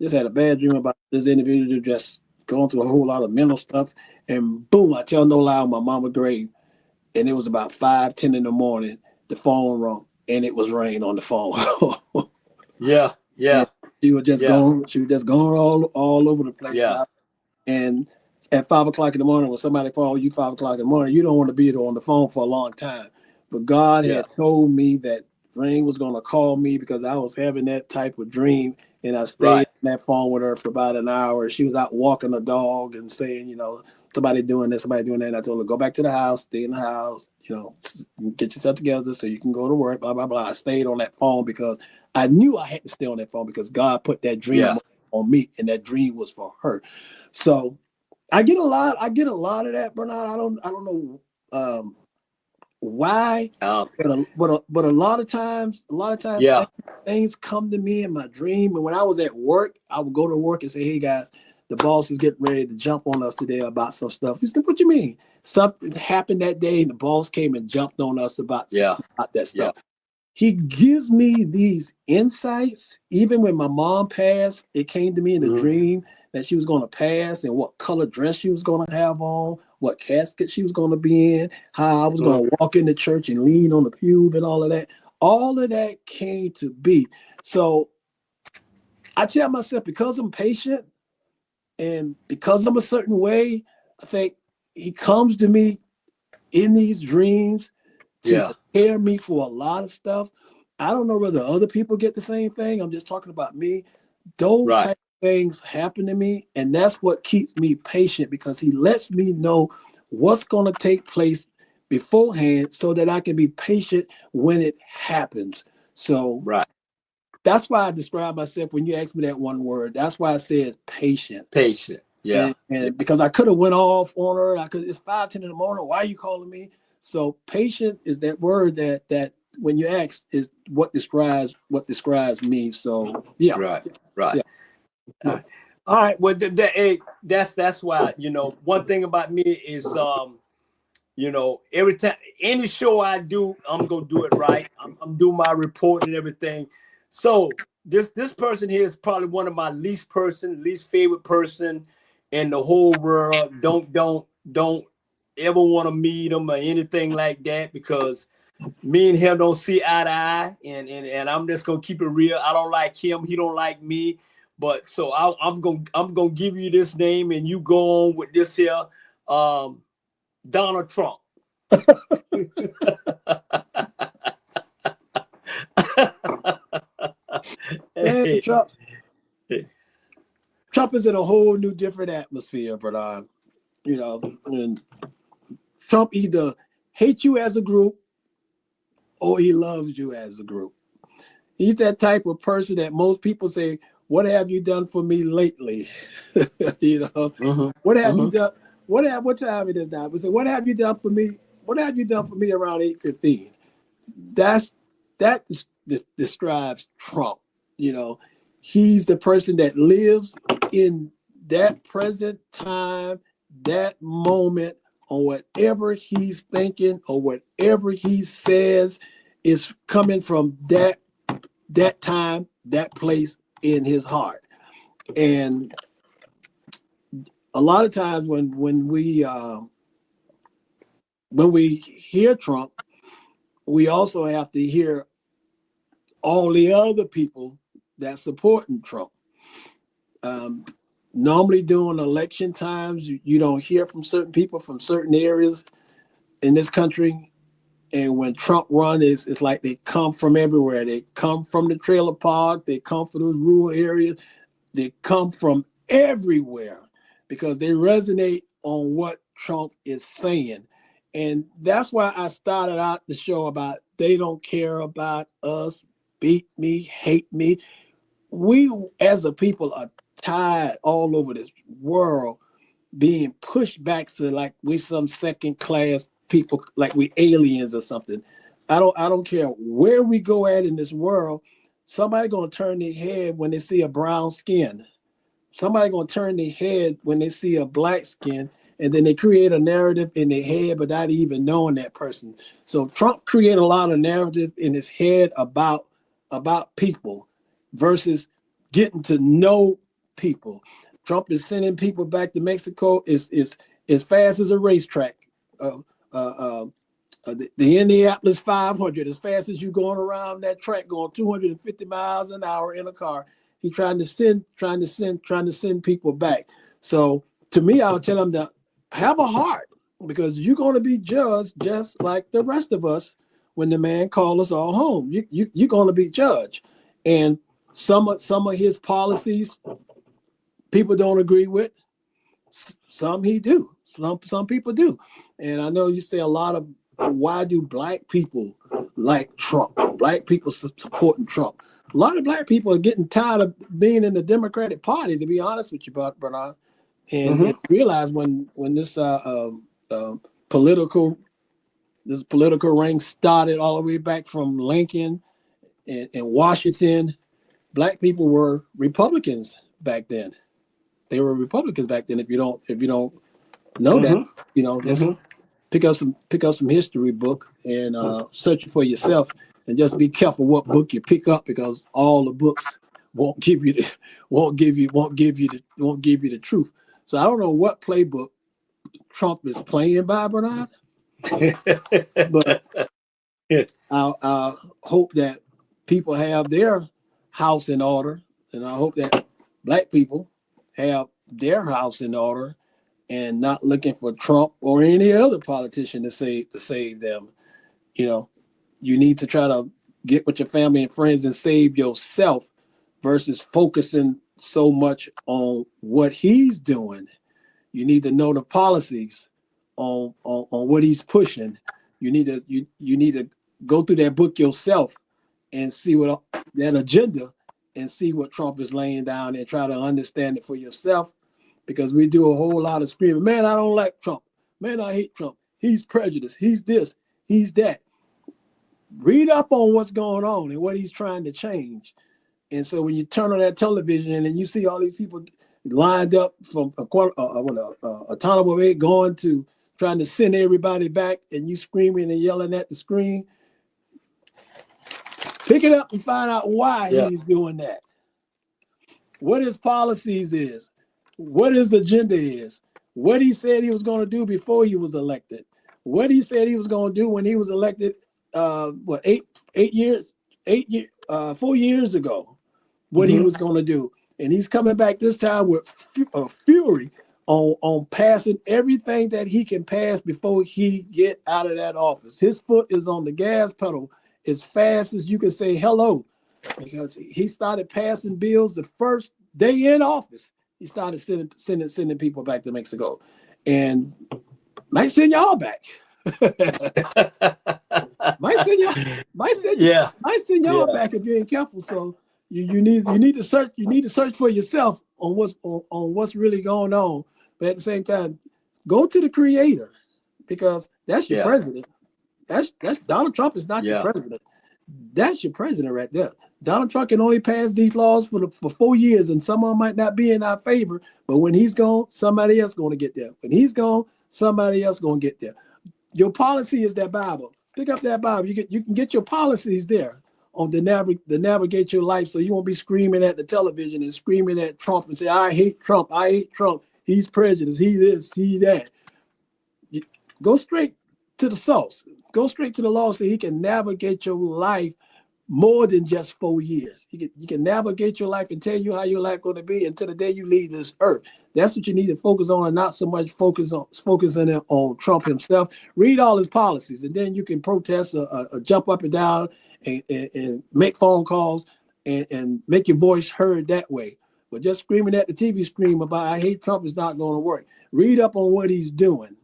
just had a bad dream about this individual just going through a whole lot of mental stuff. And boom, I tell no lie, on my mama's grave. And it was about 5:10 in the morning. The phone rang, and it was Rain on the phone. Yeah. And Yeah. she was just Yeah. going. She was just going all over the place. Yeah. And at 5 o'clock in the morning, when somebody calls you 5 o'clock in the morning, you don't want to be on the phone for a long time. But God Yeah. had told me that Rain was going to call me because I was having that type of dream. And I stayed Right. on that phone with her for about an hour. She was out walking a dog and saying, somebody doing this, somebody doing that. And I told her, go back to the house, stay in the house, get yourself together so you can go to work, blah, blah, blah. I stayed on that phone because I knew I had to stay on that phone because God put that dream Yeah. on me, and that dream was for her. So I get a lot of that, Bernard. I don't know why, but a lot of times Yeah. things come to me in my dream. And when I was at work, I would go to work and say, "Hey guys, the boss is getting ready to jump on us today about some stuff." He said, "What you mean?" Something happened that day, and the boss came and jumped on us about that Yeah. stuff. He gives me these insights. Even when my mom passed, it came to me in a dream that she was going to pass and what color dress she was going to have on, what casket she was going to be in, how I was going to walk into church and lean on the pew and all of that. All of that came to be. So I tell myself, because I'm patient and because I'm a certain way, I think he comes to me in these dreams to prepare me for a lot of stuff. I don't know whether other people get the same thing. I'm just talking about me. Those type of things happen to me, and that's what keeps me patient, because he lets me know what's going to take place beforehand so that I can be patient when it happens. So that's why I describe myself, when you asked me that one word, that's why I said patient. Patient. Yeah. And because I could have went off on her, it's 5:10 in the morning. Why are you calling me? So patient is that word that when you ask is what describes me. So yeah. Right. Yeah. All right. Well, that's why, one thing about me is, every time, any show I do, I'm gonna do it right. I'm doing my report and everything. So this person here is probably one of my least favorite person in the whole world. Don't ever want to meet him or anything like that, because me and him don't see eye to eye, and I'm just gonna keep it real. I don't like him, he don't like me. But so I'm gonna give you this name, and you go on with this here, Donald Trump. Man, Trump is in a whole new different atmosphere, but and Trump either hates you as a group or he loves you as a group. He's that type of person that most people say, "What have you done for me lately?" What have you done? What time it is now? We say, "What have you done for me? What have you done for me around 8:15?" That describes Trump. He's the person that lives in that present time, that moment, on whatever he's thinking or whatever he says is coming from that time, that place in his heart. And a lot of times when we hear Trump, we also have to hear all the other people that supporting Trump. Normally during election times, you don't hear from certain people from certain areas in this country. And when Trump runs, it's like they come from everywhere. They come from the trailer park. They come from those rural areas. They come from everywhere because they resonate on what Trump is saying. And that's why I started out the show about they don't care about us, beat me, hate me. We as a people are tired all over this world being pushed back to like we some second class people, like we aliens or something. I don't care where we go at in this world. Somebody gonna turn their head when they see a brown skin. Somebody gonna turn their head when they see a black skin, and then they create a narrative in their head without even knowing that person. So Trump created a lot of narrative in his head about about people versus getting to know people. Trump is sending people back to Mexico is as fast as a racetrack. The Indianapolis 500, as fast as you going around that track, going 250 miles an hour in a car. He's trying to send people back. So to me, I'll tell him to have a heart, because you're going to be judged just like the rest of us when the man calls us all home. You're going to be judged. And some of his policies people don't agree with. Some he do. Some people do. And I know you say a lot of, why do black people like Trump? Black people supporting Trump. A lot of black people are getting tired of being in the Democratic Party, to be honest with you, Bernard. And realize when this political ring started all the way back from Lincoln and Washington, black people were Republicans back then. They were Republicans back then. If you don't know that, just pick up some history book and search it for yourself, and just be careful what book you pick up, because all the books won't give you the truth. So I don't know what playbook Trump is playing by, Bernard, but I hope that people have their house in order, and I hope that black people have their house in order and not looking for Trump or any other politician to save them. You need to try to get with your family and friends and save yourself versus focusing so much on what he's doing. You need to know the policies on what he's pushing. You need to go through that book yourself and see what that agenda, and see what Trump is laying down, and try to understand it for yourself. Because we do a whole lot of screaming, man, I don't like Trump. Man, I hate Trump. He's prejudiced. He's this. He's that. Read up on what's going on and what he's trying to change. And so when you turn on that television and then you see all these people lined up from autonomous way going to trying to send everybody back, and you screaming and yelling at the screen, pick it up and find out why he's doing that. What his policies is, what his agenda is, what he said he was going to do before he was elected, what he said he was going to do when he was elected 4 years ago, what he was going to do. And he's coming back this time with fury on passing everything that he can pass before he get out of that office. His foot is on the gas pedal as fast as you can say hello, because he started passing bills the first day in office. He started sending people back to Mexico, and might send y'all back. might send y'all back if you ain't careful. So you need to search for yourself on what's really going on. But at the same time, go to the Creator, because that's your president. That's Donald Trump is not your president. That's your president right there. Donald Trump can only pass these laws for 4 years, and some of them might not be in our favor. But when he's gone, somebody else going to get there. When he's gone, somebody else going to get there. Your policy is that Bible. Pick up that Bible. You can get your policies there on the navigate your life, so you won't be screaming at the television and screaming at Trump and say, I hate Trump. I hate Trump. He's prejudiced. He this, he that. Go straight to the source. Go straight to the law so he can navigate your life more than just 4 years. He can navigate your life and tell you how your life going to be until the day you leave this earth. That's what you need to focus on, and not so much focusing on Trump himself. Read all his policies, and then you can protest or jump up and down and make phone calls and make your voice heard that way. But just screaming at the TV screen about I hate Trump is not going to work. Read up on what he's doing.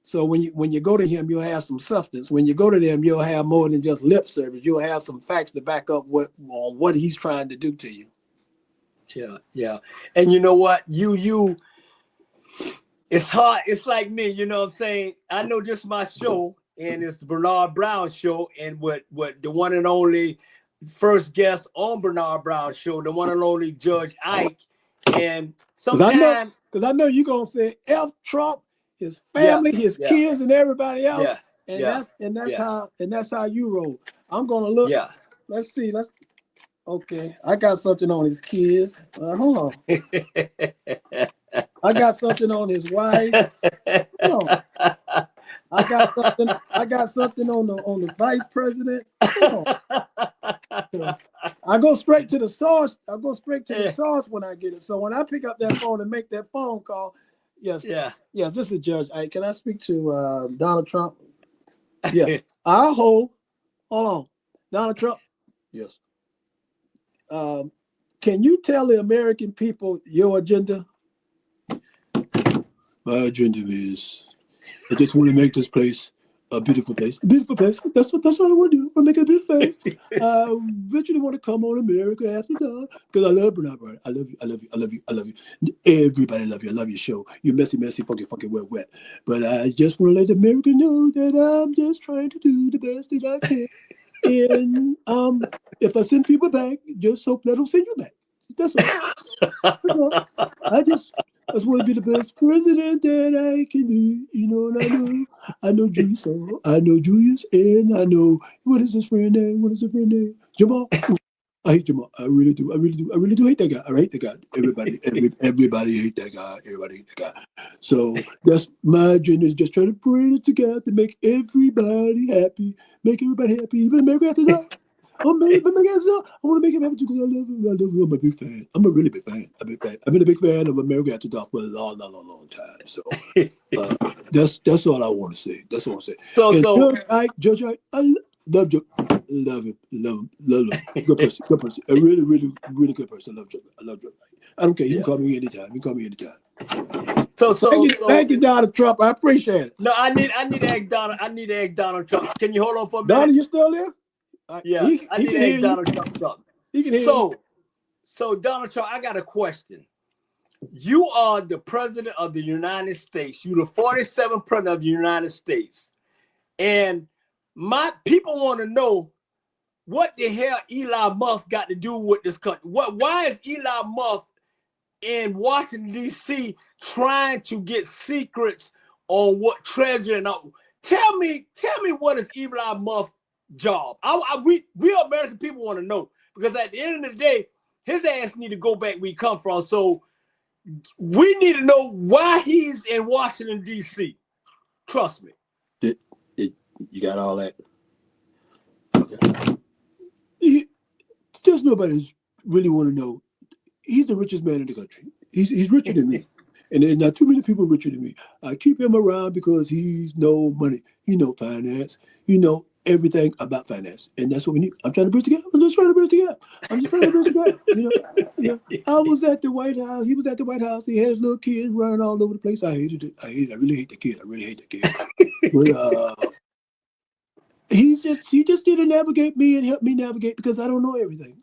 So when you go to him, you'll have some substance. When you go to them, you'll have more than just lip service. You'll have some facts to back up what he's trying to do to you. Yeah. And you know what? It's hard. It's like me, you know what I'm saying? I know this is my show, and it's the Bernard Brown Show, and what the one and only first guest on Bernard Brown Show, the one and only Judge Ike. And sometimes, because I know you're gonna say F Trump, his family, his kids, and everybody else. That's how you roll. I'm gonna look. Let's see. Okay, I got something on his kids. Hold on. I got something on his wife. Hold on. I got something on the vice president. Hold on. I go straight to the source. I go straight to the source when I get it. So when I pick up that phone and make that phone call, yes, yes, this is Judge Ike. Can I speak to Donald Trump? Yeah, hold on, Donald Trump. Yes. Can you tell the American people your agenda? My agenda is I just want to make this place a beautiful place. A beautiful place. That's all I want to do. I want to make it a beautiful place. I eventually want to come on America after dark because I love Bernard Bryant. I love you. I love you. I love you. I love you. Everybody love you. I love your show. You messy, fucking wet, wet. But I just want to let America know that I'm just trying to do the best that I can. And if I send people back, just hope they don't send you back. That's all. That's all. I just want to be the best president that I can be, you know. And I know Julius, and I know what is his friend name? Jamal. I hate Jamal. I really do hate that guy. I hate that guy. Everybody hate that guy. Everybody hate that guy. So that's my agenda, is just trying to bring it together to make everybody happy. Even America after that. I want to make him happy too because I love him. I'm a big fan. I'm a really big fan. I've been a big fan of America after dark for a long time. So that's all I want to say. That's all I want to say. So Judge Ike, I love him. Good person. A really good person. I love Judge Ike. I don't care. You can call me anytime. So thank you, Donald Trump. I appreciate it. No, I need to ask Donald. I need to ask Donald Trump. Can you hold on for a minute? Donald, you still there? I need to ask Donald Trump something. He can hear you. So Donald Trump, I got a question. You are the president of the United States. You're the 47th president of the United States. And my people want to know what the hell Elon Musk got to do with this country. Why is Elon Musk in Washington, D.C. trying to get secrets on what treasure and all? Tell me what is Elon Musk's job? We American people want to know, because at the end of the day, his ass need to go back where he come from. So we need to know why he's in Washington, D.C. Trust me. You got all that? Okay. Just nobody really want to know. He's the richest man in the country. He's richer than me. And there's not too many people richer than me. I keep him around because he's no money. He know finance. He know everything about finance. And that's what we need. I'm trying to bridge together. I'm just trying to bridge together. I was at the White House. He was at the White House. He had his little kids running all over the place. I hated it. I really hate the kid. But he just didn't navigate me and help me navigate, because I don't know everything.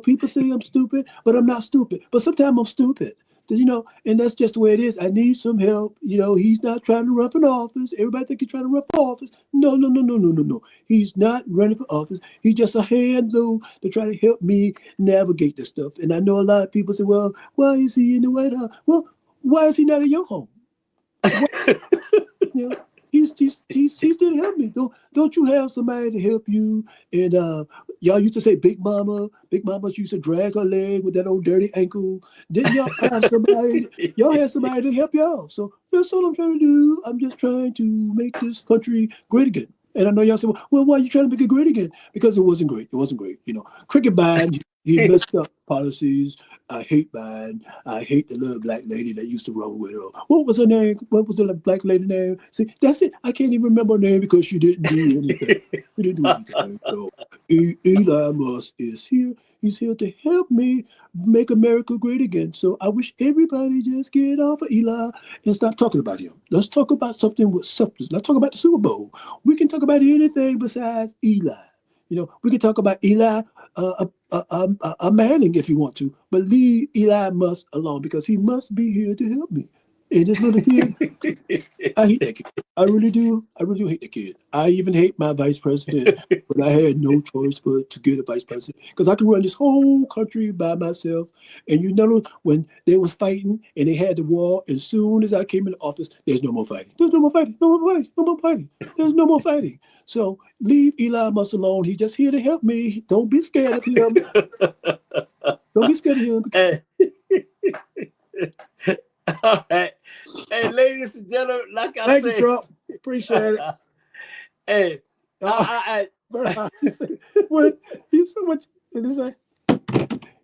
People say I'm stupid, but I'm not stupid. But sometimes I'm stupid. And that's just the way it is. I need some help. He's not trying to run for office. Everybody think he's trying to run for office. No. He's not running for office. He's just a handler to try to help me navigate this stuff. And I know a lot of people say, well, why is he in the White House? Well, why is he not in your home? He's there to help me. Don't you have somebody to help you? And y'all used to say Big Mama used to drag her leg with that old dirty ankle. Didn't y'all have somebody? Y'all had somebody to help y'all. So that's all I'm trying to do. I'm just trying to make this country great again. And I know y'all say, well, why are you trying to make it great again? Because it wasn't great. Cricket Biden, he messed up policies. I hate Biden. I hate the little black lady that used to run with her. What was her name? What was the black lady name? See, that's it. I can't even remember her name because she didn't do anything. So Elon Musk is here. He's here to help me make America great again. So I wish everybody just get off of Eli and stop talking about him. Let's talk about something with substance. Let's talk about the Super Bowl. We can talk about anything besides Eli. We can talk about Eli Manning if you want to, but leave Elon Musk alone, because he must be here to help me. And this little kid, I hate that kid. I really do. I really do hate that kid. I even hate my vice president, but I had no choice but to get a vice president because I could run this whole country by myself. And you know, when they was fighting and they had the war, as soon as I came into office, there's no more fighting. There's no more fighting. No more fighting. No more fighting. There's no more fighting. So leave Elon Musk alone. He's just here to help me. Don't be scared of him. Don't be scared of him. Hey. All right. Hey, ladies and gentlemen, like I Thank said, you, Trump. Appreciate it. Hey, what he said? What did he say?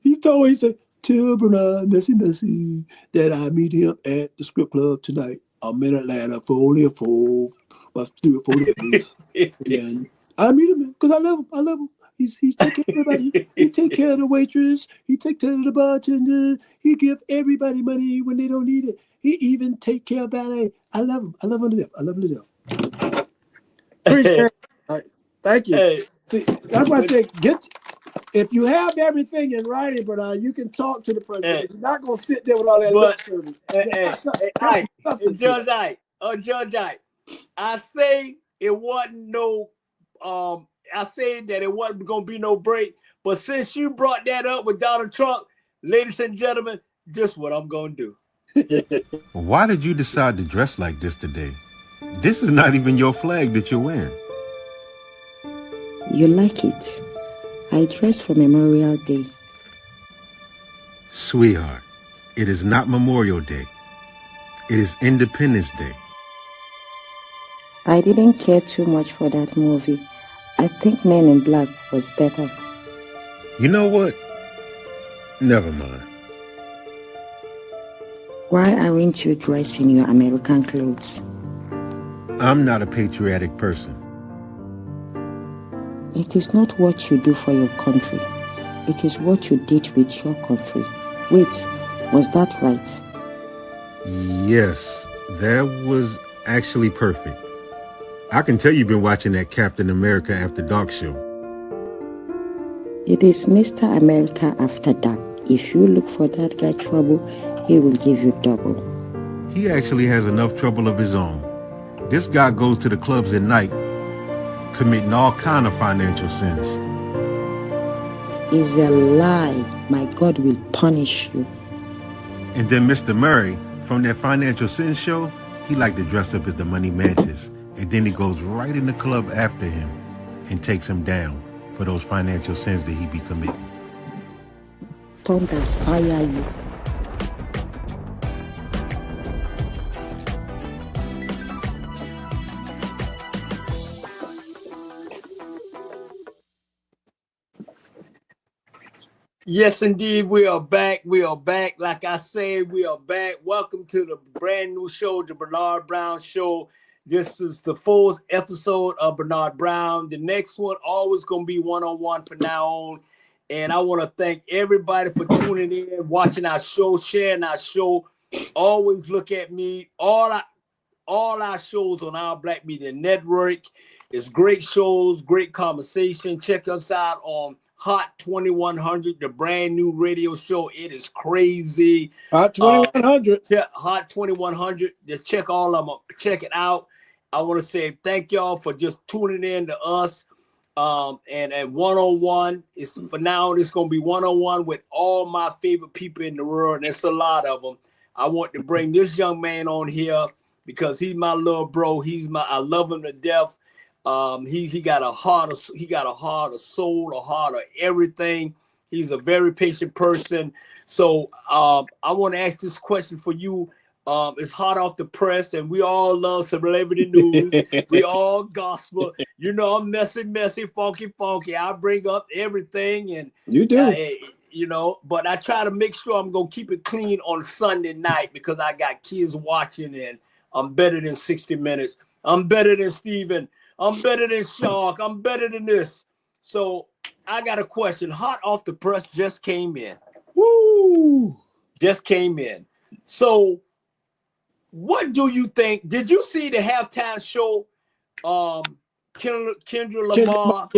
He said, tell Bernard Messy that I meet him at the script club tonight. I'm in Atlanta for only about 3 or 4 days. And I meet him because I love him. I love him. He's take care of everybody. He take care of the waitress. He take care of the bartender. He give everybody money when they don't need it. He even take care of ballet. I love him. I love him to death. I love him to death. Appreciate it. All right. Thank you. Hey. See, that's why I say if you have everything in writing, but you can talk to the president. Hey. You're not gonna sit there with all that lip service. Judge Ike, I say it wasn't no I said that it wasn't going to be no break, but since you brought that up with Donald Trump, ladies and gentlemen, just what I'm going to do. Why did you decide to dress like this today? This is not even your flag that you're wearing. You like it? I dressed for Memorial Day. Sweetheart, it is not Memorial Day. It is Independence Day. I didn't care too much for that movie. I think Men in Black was better. You know what? Never mind. Why aren't you dressed in your American clothes? I'm not a patriotic person. It is not what you do for your country. It is what you did with your country. Wait, was that right? Yes, that was actually perfect. I can tell you've been watching that Captain America After Dark show. It is Mr. America After Dark. If you look for that guy trouble, he will give you double. He actually has enough trouble of his own. This guy goes to the clubs at night, committing all kind of financial sins. It's a lie. My God will punish you. And then Mr. Murray, from that financial sins show, he liked to dress up as the Money Mantis. And then he goes right in the club after him and takes him down for those financial sins that he be committing. Thunder fire you. Yes, indeed, we are back. We are back. Like I said, we are back. Welcome to the brand new show, the Bernard Brown Show. This is the 4th episode of Bernard Brown. The next one always going to be one-on-one from now on. And I want to thank everybody for tuning in, watching our show, sharing our show. Always look at me. All our shows on our Black Media Network. It's great shows, great conversation. Check us out on Hot 2100, the brand new radio show. It is crazy. Hot 2100. Hot 2100. Just check all of them. Check it out. I want to say thank y'all for just tuning in to us. And one-on-one is for now. It's going to be one-on-one with all my favorite people in the world. And it's a lot of them. I want to bring this young man on here because he's my little bro. I love him to death. He got a heart of soul, a heart of everything. He's a very patient person. So I want to ask this question for you. It's hot off the press, and we all love celebrity news. We all gospel. You know, I'm messy, funky. I bring up everything, and you do. But I try to make sure I'm gonna keep it clean on Sunday night because I got kids watching, and I'm better than 60 Minutes. I'm better than Steven. I'm better than Shark. I'm better than this. So I got a question. Hot off the press just came in. Woo! Just came in. So what do you think? Did you see the halftime show? Kendra Lamar,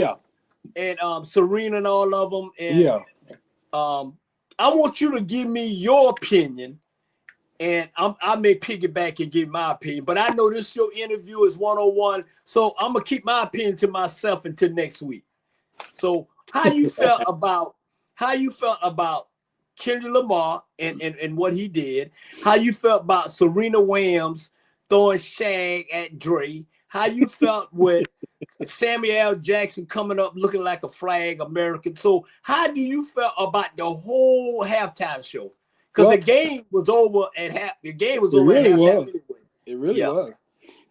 and Serena and all of them. And I want you to give me your opinion and I may piggyback and give my opinion, but I know this your interview is 101, so I'm gonna keep my opinion to myself until next week. So how you felt about Kendrick Lamar and what he did? How you felt about Serena Williams throwing shag at Dre? How you felt with Samuel L. Jackson coming up looking like a flag American? So how do you feel about the whole halftime show? Because the game was over at halftime anyway. It really was.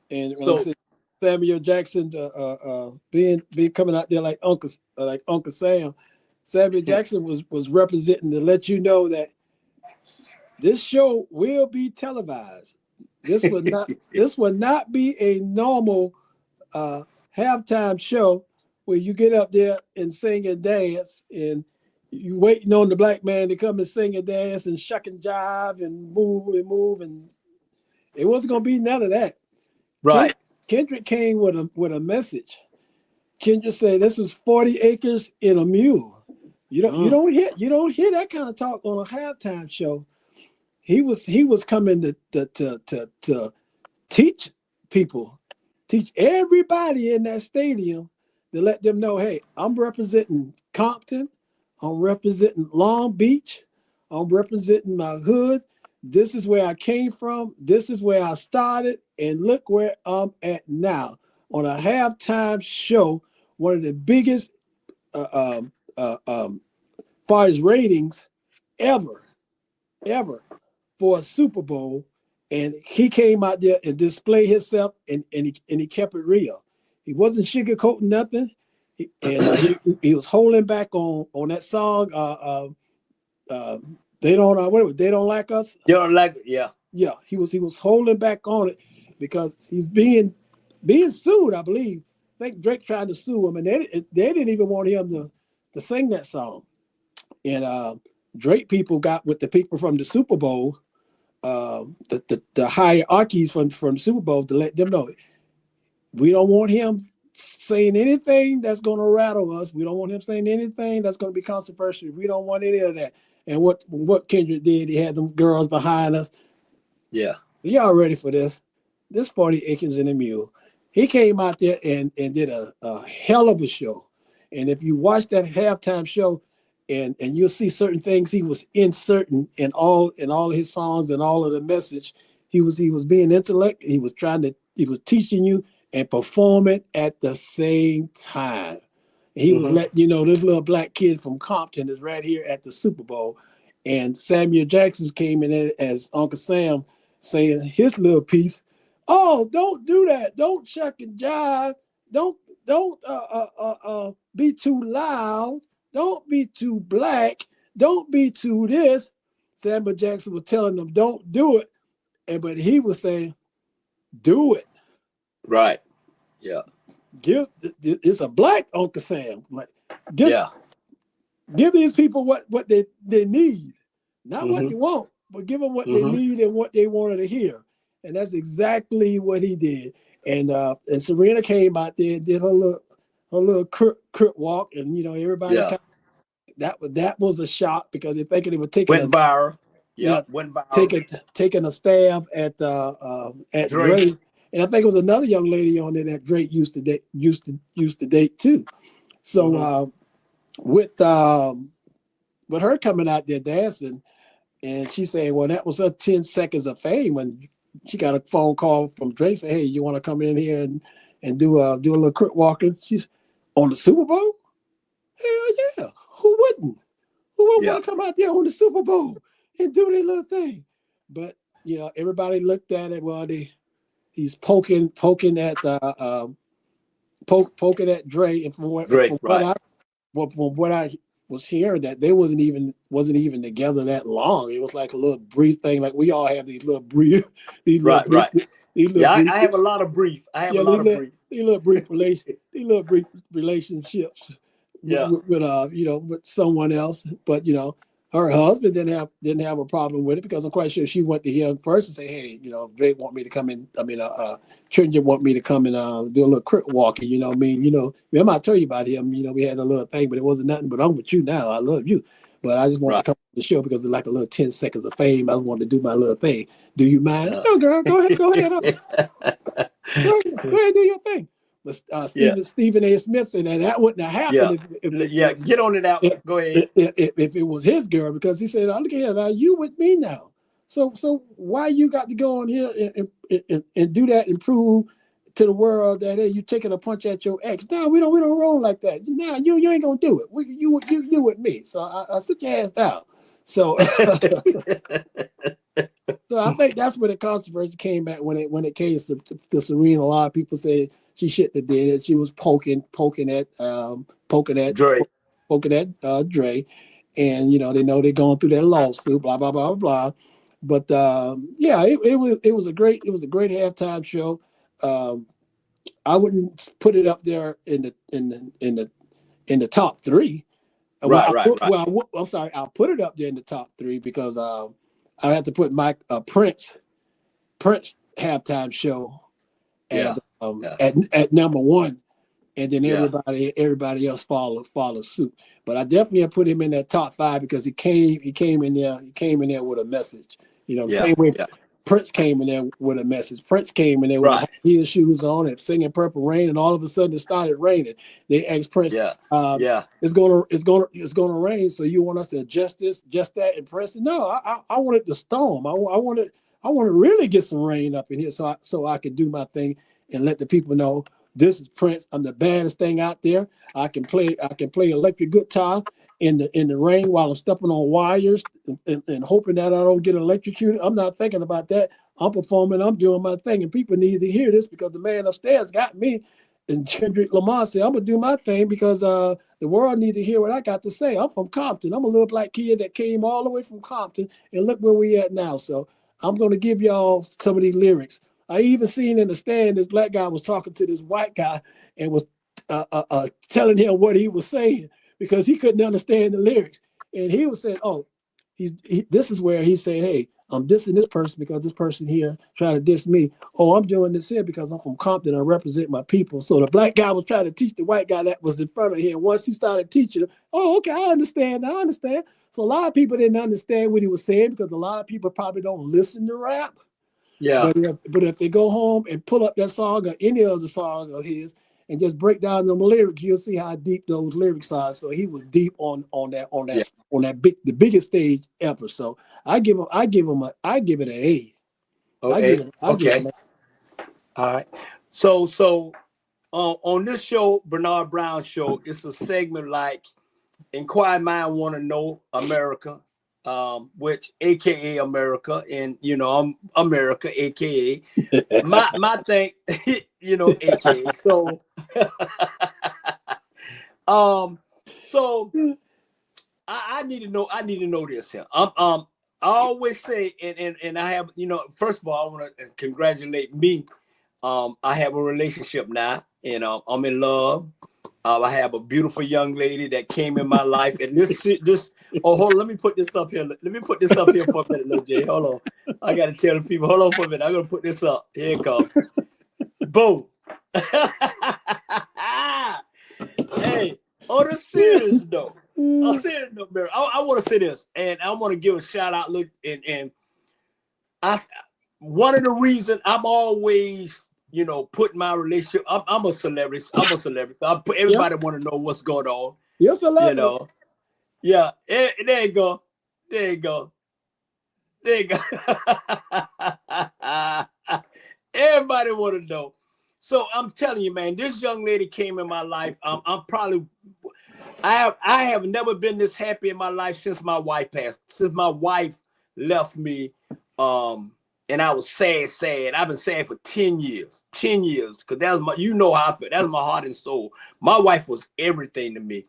And so, like I said, Samuel Jackson being coming out there like Uncle Sam. Samuel Jackson was representing to let you know that this show will be televised. This would not be a normal halftime show where you get up there and sing and dance and you waiting on the black man to come and sing and dance and shuck and jive and move and it wasn't gonna be none of that. Right. Kendrick came with a message. Kendrick said this was 40 acres in a mule. You don't hear that kind of talk on a halftime show. He was coming to teach people, teach everybody in that stadium to let them know, hey, I'm representing Compton, I'm representing Long Beach, I'm representing my hood. This is where I came from. This is where I started, and look where I'm at now on a halftime show. One of the biggest, far as ratings ever for a Super Bowl, and he came out there and displayed himself, and he kept it real. He wasn't sugarcoating nothing, he was holding back on that song. They don't like us. You don't like it, yeah. Yeah, he was holding back on it because he's being sued, I believe. I think Drake tried to sue him, and they didn't even want him to sing that song. And Drake people got with the people from the Super Bowl, the hierarchies from the Super Bowl, to let them know we don't want him saying anything that's going to rattle us. We don't want him saying anything that's going to be controversial. We don't want any of that. And what Kendrick did, he had them girls behind us. Yeah. Y'all ready for this? This 40 acres in a mule. He came out there and did a hell of a show. And if you watch that halftime show, and you'll see certain things he was inserting in all of his songs and all of the message. He was being intellect. He was teaching you and performing at the same time. He was letting you know this little black kid from Compton is right here at the Super Bowl. And Samuel Jackson came in as Uncle Sam saying his little piece. Oh, don't do that. Don't shuck and jive. Don't be too loud. Don't be too black. Don't be too this. Samuel Jackson was telling them, don't do it. But he was saying, do it. Right. Yeah. It's a black Uncle Sam. Like, give these people what they need. Not what they want, but give them what they need and what they wanted to hear. And that's exactly what he did. And Serena came out there and did her little crip walk, and everybody that was a shock because they're thinking they were taking went viral. Went viral. Taking a stab at Drake. And I think it was another young lady on there that Drake used to date too. So with her coming out there dancing, and she saying, well, that was her 10 seconds of fame when she got a phone call from Drake saying, hey, you want to come in here and do a little crip walking? She's on the Super Bowl? Hell yeah. Who wouldn't? Who would want to come out there on the Super Bowl and do their little thing? But everybody looked at it. Well, he's poking at poking at Dre, and from what I was hearing, that they wasn't even together that long. It was like a little brief thing, like we all have these little brief. I have a lot of brief. These little brief relationships. With someone else, but her husband didn't have a problem with it because I'm quite sure she went to him first and say, hey, Drake want me to come in. I mean, Trinja want me to come and do a little crip walking. Remember I told you about him. We had a little thing, but it wasn't nothing. But I'm with you now. I love you. but I just wanted to come on the show because it's like a little 10 seconds of fame. I wanted to do my little thing. Do you mind? No, girl, go ahead. Go ahead, do your thing. But Stephen A. Smith said that wouldn't have happened get on it out. Go ahead. If it was his girl, because he said, look here, now you with me now. So why you got to go on here and do that and prove to the world that, hey, you taking a punch at your ex? No, we don't roll like that. No, you ain't gonna do it. You with me. So I sit your ass down. So so I think that's where the controversy came back when it came to Serena. A lot of people say she shouldn't have did it. She was poking at Dre, and they know they're going through that lawsuit, blah blah blah blah. But it was a great halftime show. I wouldn't put it up there in the top three. I'm sorry, I'll put it up there in the top three because I have to put my Prince halftime show at number one, and then everybody else follow suit. But I definitely put him in that top five because he came in there with a message. Same way Prince came in there with a message. Prince came in there with his shoes on and singing "Purple Rain," and all of a sudden it started raining. They asked Prince, it's gonna rain, so you want us to adjust that?" And Prince said, "No, I want it to storm. I want to really get some rain up in here, so I can do my thing and let the people know this is Prince. I'm the baddest thing out there. I can play electric guitar in the rain while I'm stepping on wires and hoping that I don't get electrocuted. I'm not thinking about that. I'm performing. I'm doing my thing, and people need to hear this because the man upstairs got me." And Kendrick Lamar said, "I'm gonna do my thing because the world need to hear what I got to say. I'm from Compton. I'm a little black kid that came all the way from Compton, and look where we at now. So I'm gonna give y'all some of these lyrics." I even seen in the stand this black guy was talking to this white guy and was telling him what he was saying because he couldn't understand the lyrics. And he was saying, "Oh, this is where he's saying, hey, I'm dissing this person because this person here trying to diss me. Oh, I'm doing this here because I'm from Compton. I represent my people." So the black guy was trying to teach the white guy that was in front of him. Once he started teaching him, "Oh, okay, I understand. So a lot of people didn't understand what he was saying because a lot of people probably don't listen to rap. Yeah. But if they go home and pull up that song or any other song of his and just break down the lyrics, you'll see how deep those lyrics are. So he was deep on the biggest stage ever. So I give it an A. Okay. All right. So on this show, Bernard Brown Show, it's a segment like Inquiring Mind Want to Know America. Which AKA America, and I'm America, AKA my thing, AKA. So so I need to know this here. I always say, and I have, first of all, I want to congratulate me. I have a relationship now, and I'm in love. I have a beautiful young lady that came in my life, and this. Oh, hold on. Let me put this up here. Let me put this up here for a minute, little Jay. Hold on. I gotta tell the people. Hold on for a minute. I'm gonna put this up. Here it comes. Boom. Hey, on a serious note, Mary, I want to say this, and I want to give a shout out. Look, and one of the reasons I'm always, put my relationship. I'm a celebrity. Everybody want to know what's going on. You're a celebrity. Yeah. There you go. Everybody want to know. So I'm telling you, man, this young lady came in my life. I have never been this happy in my life since my wife passed. Since my wife left me. And I was sad. I've been sad for 10 years. 10 years. Because that was how I feel. That was my heart and soul. My wife was everything to me.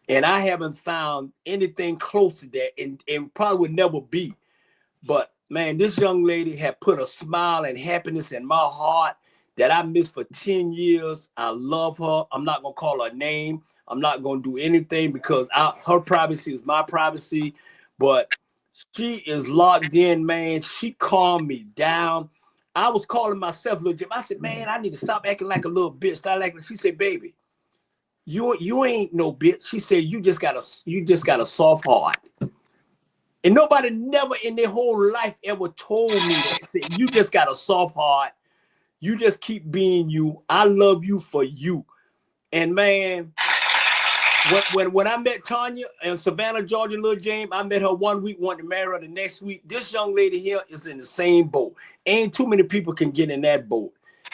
And I haven't found anything close to that and probably would never be. But man, this young lady had put a smile and happiness in my heart that I missed for 10 years. I love her. I'm not going to call her name. I'm not going to do anything because her privacy is my privacy. But she is locked in, man. She calmed me down. I was calling myself little Jim. I said, man, I need to stop acting like a little bitch. She said, baby, you ain't no bitch. She said, you just got a soft heart. And nobody never in their whole life ever told me that. Said, you just got a soft heart. You just keep being you. I love you for you. And man, when I met Tanya in Savannah, Georgia, Little James, I met her 1 week, wanted to marry her the next week. This young lady here is in the same boat. Ain't too many people can get in that boat.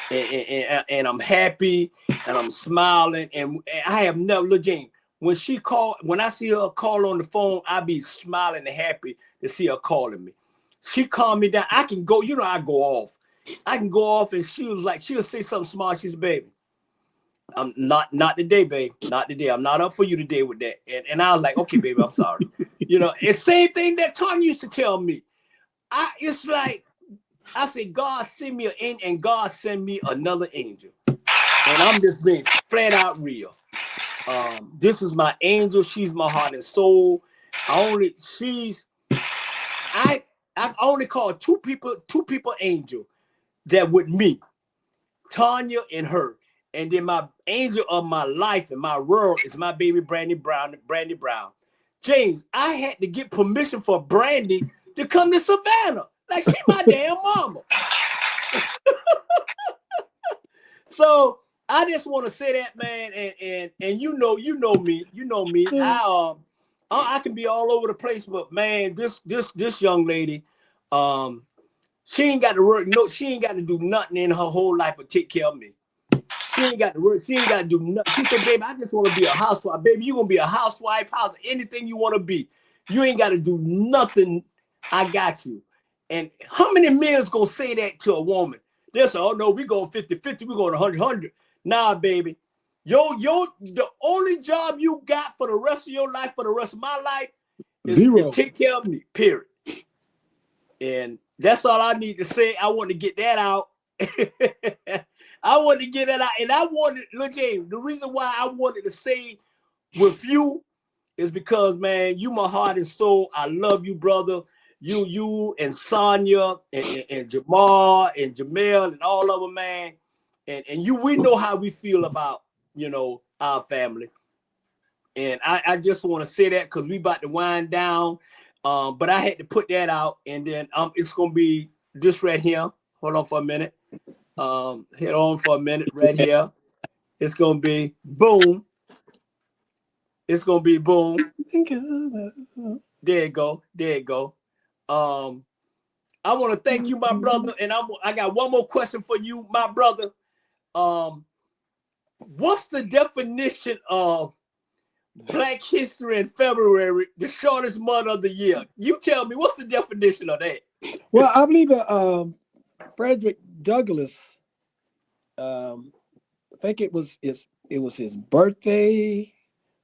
And I'm happy and I'm smiling. And I have never, Little James, when I see her call on the phone, I be smiling and happy to see her calling me. She calmed me down. I can go, I go off. I can go off, and she'll say something smart. She said, baby, I'm not today, babe. Not today. I'm not up for you today with that. And I was like, okay, baby, I'm sorry. It's same thing that Tanya used to tell me. It's like, I said, God send me an angel, and God send me another angel. And I'm just being flat out real. This is my angel. She's my heart and soul. I only call two people angel that with me, Tanya and her. And then my angel of my life and my world is my baby Brandy Brown. James, I had to get permission for Brandy to come to Savannah. Like she's my damn mama. So I just want to say that, man, and you know me. I can be all over the place, but man, this young lady, she ain't got to work. No, she ain't got to do nothing in her whole life but take care of me. She ain't got to work. She ain't got to do nothing. She said, baby, I just want to be a housewife. Baby, you're gonna be a housewife, anything you want to be. You ain't got to do nothing. I got you. And how many men's gonna say that to a woman? They'll say, oh no, we going 50-50, we going 100-100. Nah, baby. The only job you got for the rest of your life, for the rest of my life, is to take care of me, period. And that's all I need to say. I want to get that out. I wanted to get that out. And I wanted, look, James, the reason why I wanted to say with you is because, man, you my heart and soul. I love you, brother. You and Sonia and Jamal and Jamel and all of them, man. And we know how we feel about, our family. And I just want to say that because we about to wind down. But I had to put that out. And then it's going to be this right here. Hold on for a minute. Head on for a minute right here. It's going to be boom. It's going to be boom. There you go. I want to thank you, my brother, and I got one more question for you, my brother. What's the definition of Black History in February, the shortest month of the year? You tell me, what's the definition of that? Well, I believe Frederick Douglass. I think it was his birthday.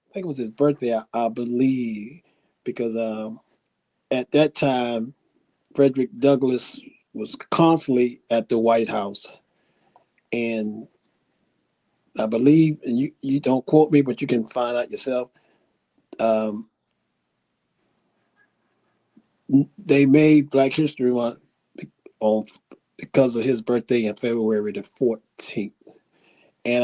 I think it was his birthday, I believe, because at that time, Frederick Douglass was constantly at the White House. And I believe, and you don't quote me, but you can find out yourself, they made Black History Month because of his birthday in February the 14th. And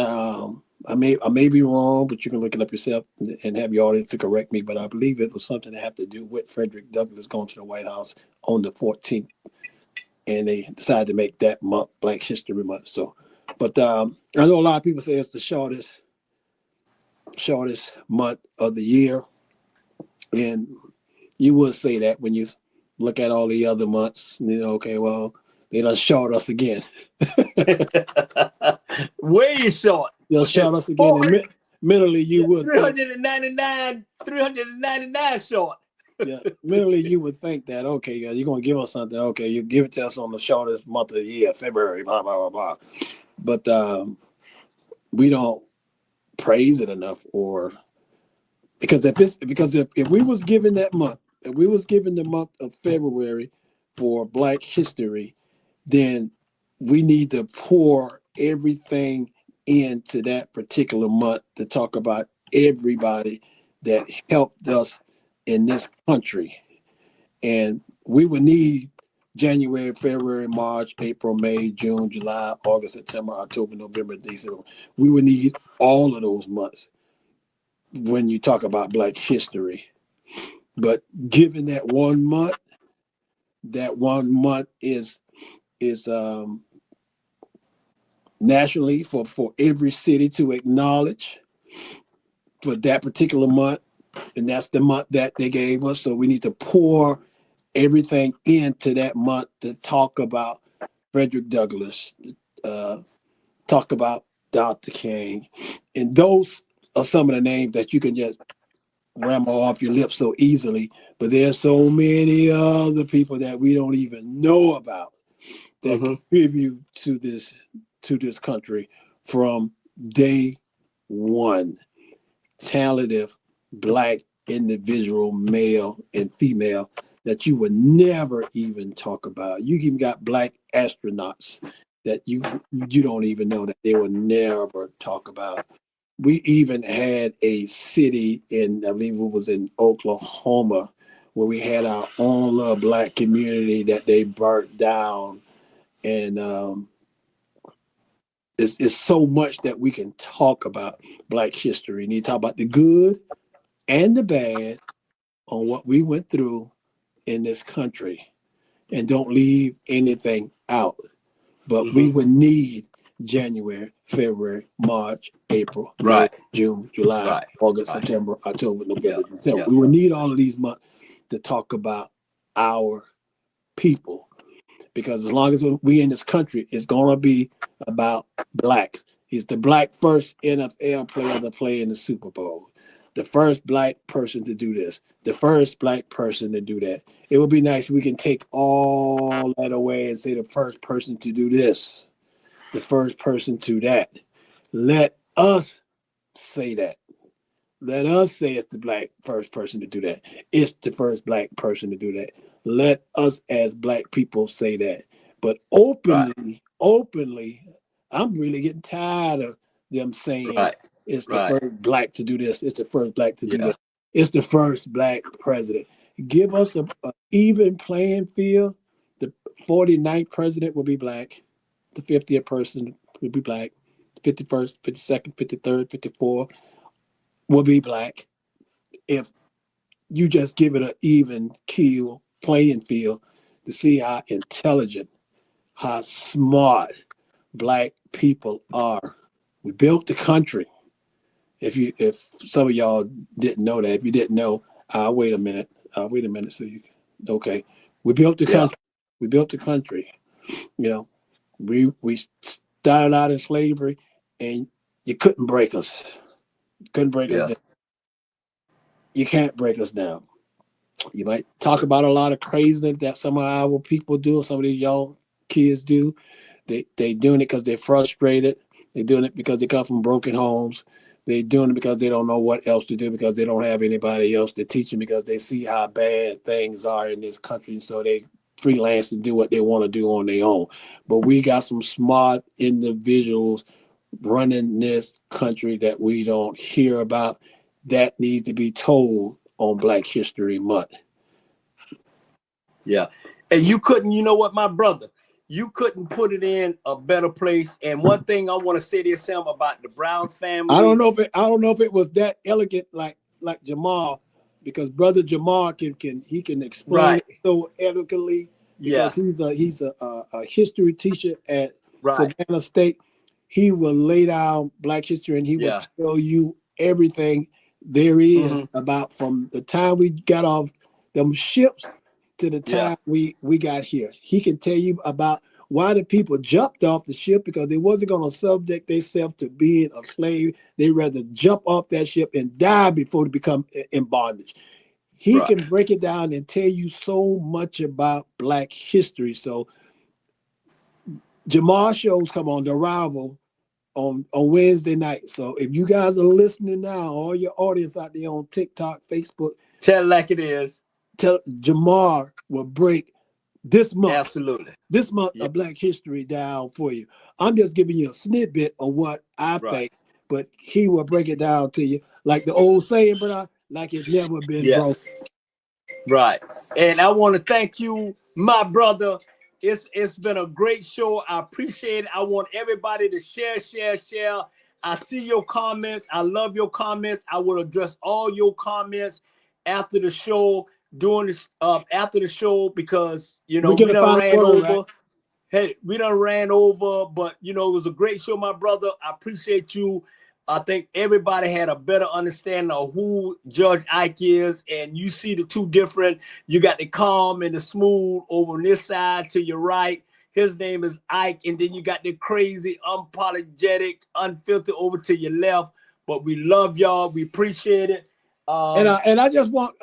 I may be wrong, but you can look it up yourself and have your audience to correct me. But I believe it was something that had to do with Frederick Douglass going to the White House on the 14th, and they decided to make that month Black History Month. So, but I know a lot of people say it's the shortest month of the year, and you would say that when you look at all the other months. Okay, well, they done short us again. Way short. They'll short us again. And mentally, you would 399 short. Yeah, mentally, you would think that, okay, you're going to give us something. Okay, you give it to us on the shortest month of the year, February, blah, blah, blah, blah. But we don't praise it enough, because if we was given that month, if we was given the month of February for Black History, then we need to pour everything into that particular month to talk about everybody that helped us in this country. And we would need January, February, March, April, May, June, July, August, September, October, November, December. We would need all of those months when you talk about Black history. But given that 1 month, that 1 month is nationally for every city to acknowledge for that particular month, and that's the month that they gave us. So we need to pour everything into that month to talk about Frederick Douglass, talk about Dr. King, and those are some of the names that you can just ramble off your lips so easily. But there's so many other people that we don't even know about that contribute to this country from day one. Talented Black individual, male and female, that you would never even talk about. You even got Black astronauts that you don't even know that they will never talk about. We even had a city in, I believe it was in Oklahoma, where we had our own little Black community that they burnt down. And it's so much that we can talk about Black history. And you talk about the good and the bad on what we went through in this country, and don't leave anything out. But we would need January, February, March, April, May, June, July, August, September, October, November, December. We would need all of these months to talk about our people. Because as long as we in this country, it's going to be about Blacks. He's the Black first NFL player to play in the Super Bowl. The first Black person to do this. The first Black person to do that. It would be nice if we can take all that away and say the first person to do this. The first person to that. Let us say that. Let us say it's the Black first person to do that. It's the first Black person to do that. Let us as Black people say that. But openly, I'm really getting tired of them saying it's the first Black to do this. It's the first Black to do that. It's the first Black president. Give us an even playing field. The 49th president will be Black. The 50th person will be Black. 51st, 52nd, 53rd, 54th will be Black. If you just give it an even keel playing field to see how intelligent, how smart Black people are. We built the country. If some of y'all didn't know that, if you didn't know, wait a minute. So okay. We built the country. We built the country. You know, we started out in slavery, and you couldn't break us. Couldn't break us down. You can't break us down. You might talk about a lot of craziness that some of our people do, some of these young kids do. They doing it because they're frustrated. They're doing it because they come from broken homes. They're doing it because they don't know what else to do, because they don't have anybody else to teach them, because they see how bad things are in this country. So they freelance and do what they want to do on their own. But we got some smart individuals running this country that we don't hear about, that needs to be told on Black History Month. Yeah. And you couldn't, you know what, my brother, you couldn't put it in a better place. And one thing I want to say to Sam about the Browns family. I don't know if it was that elegant like Jamal, because brother Jamal can explain it so eloquently, because he's a history teacher at Savannah State. He will lay down Black history, and he will tell you everything there is about, from the time we got off them ships to the time we got here. He can tell you about why the people jumped off the ship, because they wasn't going to subject themselves to being a slave. They rather jump off that ship and die before they become in bondage. He can break it down and tell you so much about Black history. So Jamal shows come on The Arrival on Wednesday night. So if you guys are listening now, all your audience out there on TikTok, Facebook, tell it like it is. Tell Jamar will break this month. Absolutely. This month of Black history down for you. I'm just giving you a snippet of what I think, but he will break it down to you like the old saying, but like it's never been broken. Right. And I want to thank you, my brother. It's been a great show. I appreciate it. I want everybody to share. I see your comments. I love your comments. I will address all your comments after the show, after the show, because you know we done ran over. Right? Hey, we done ran over, but you know, it was a great show, my brother. I appreciate you. I think everybody had a better understanding of who Judge Ike is, and you see the two different. You got the calm and the smooth over on this side to your right. His name is Ike, and then you got the crazy, unapologetic, unfiltered over to your left. But we love y'all. We appreciate it. And I just want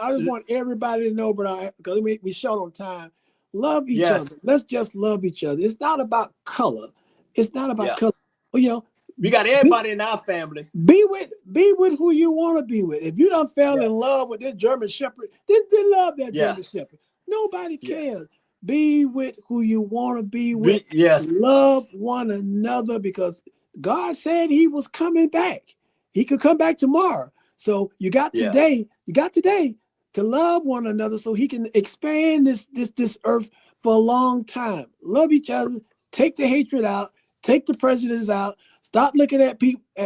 everybody to know, but because we short on time. Love each other. Let's just love each other. It's not about color. It's not about color. You know, we got everybody in our family. Be with who you want to be with. If you done fell in love with this German Shepherd, then love that German Shepherd. Nobody cares. Be with who you want to be with. Love one another, because God said he was coming back. He could come back tomorrow. So you got today. You got today to love one another so he can expand this earth for a long time. Love each other. Take the hatred out. Take the prejudice out. Stop looking at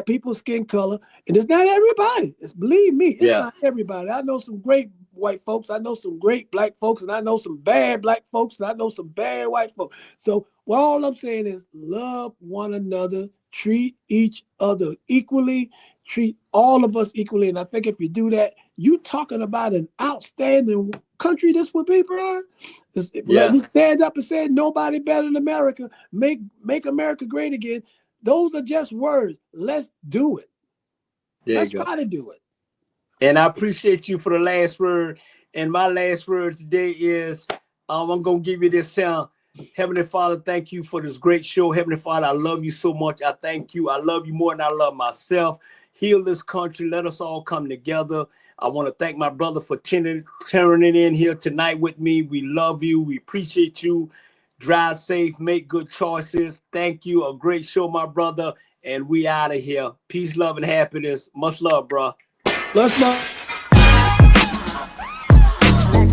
people's skin color. And it's not everybody. Believe me, it's not everybody. I know some great white folks. I know some great black folks. And I know some bad black folks. And I know some bad white folks. So all I'm saying is love one another. Treat each other equally. Treat all of us equally. And I think if you do that, you talking about an outstanding country this would be, bro. Like we stand up and said, nobody better than America. Make America great again. Those are just words. Let's do it. Let's try to do it. And I appreciate you for the last word. And my last word today is, I'm going to give you this sound. Heavenly Father, thank you for this great show. Heavenly Father, I love you so much. I thank you. I love you more than I love myself. Heal this country. Let us all come together. I want to thank my brother for turning in here tonight with me. We love you. We appreciate you. Drive safe. Make good choices. Thank you. A great show, my brother. And we out of here. Peace, love, and happiness. Much love, bro. Let's love. Like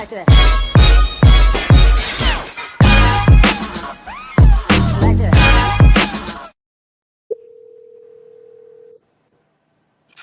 that.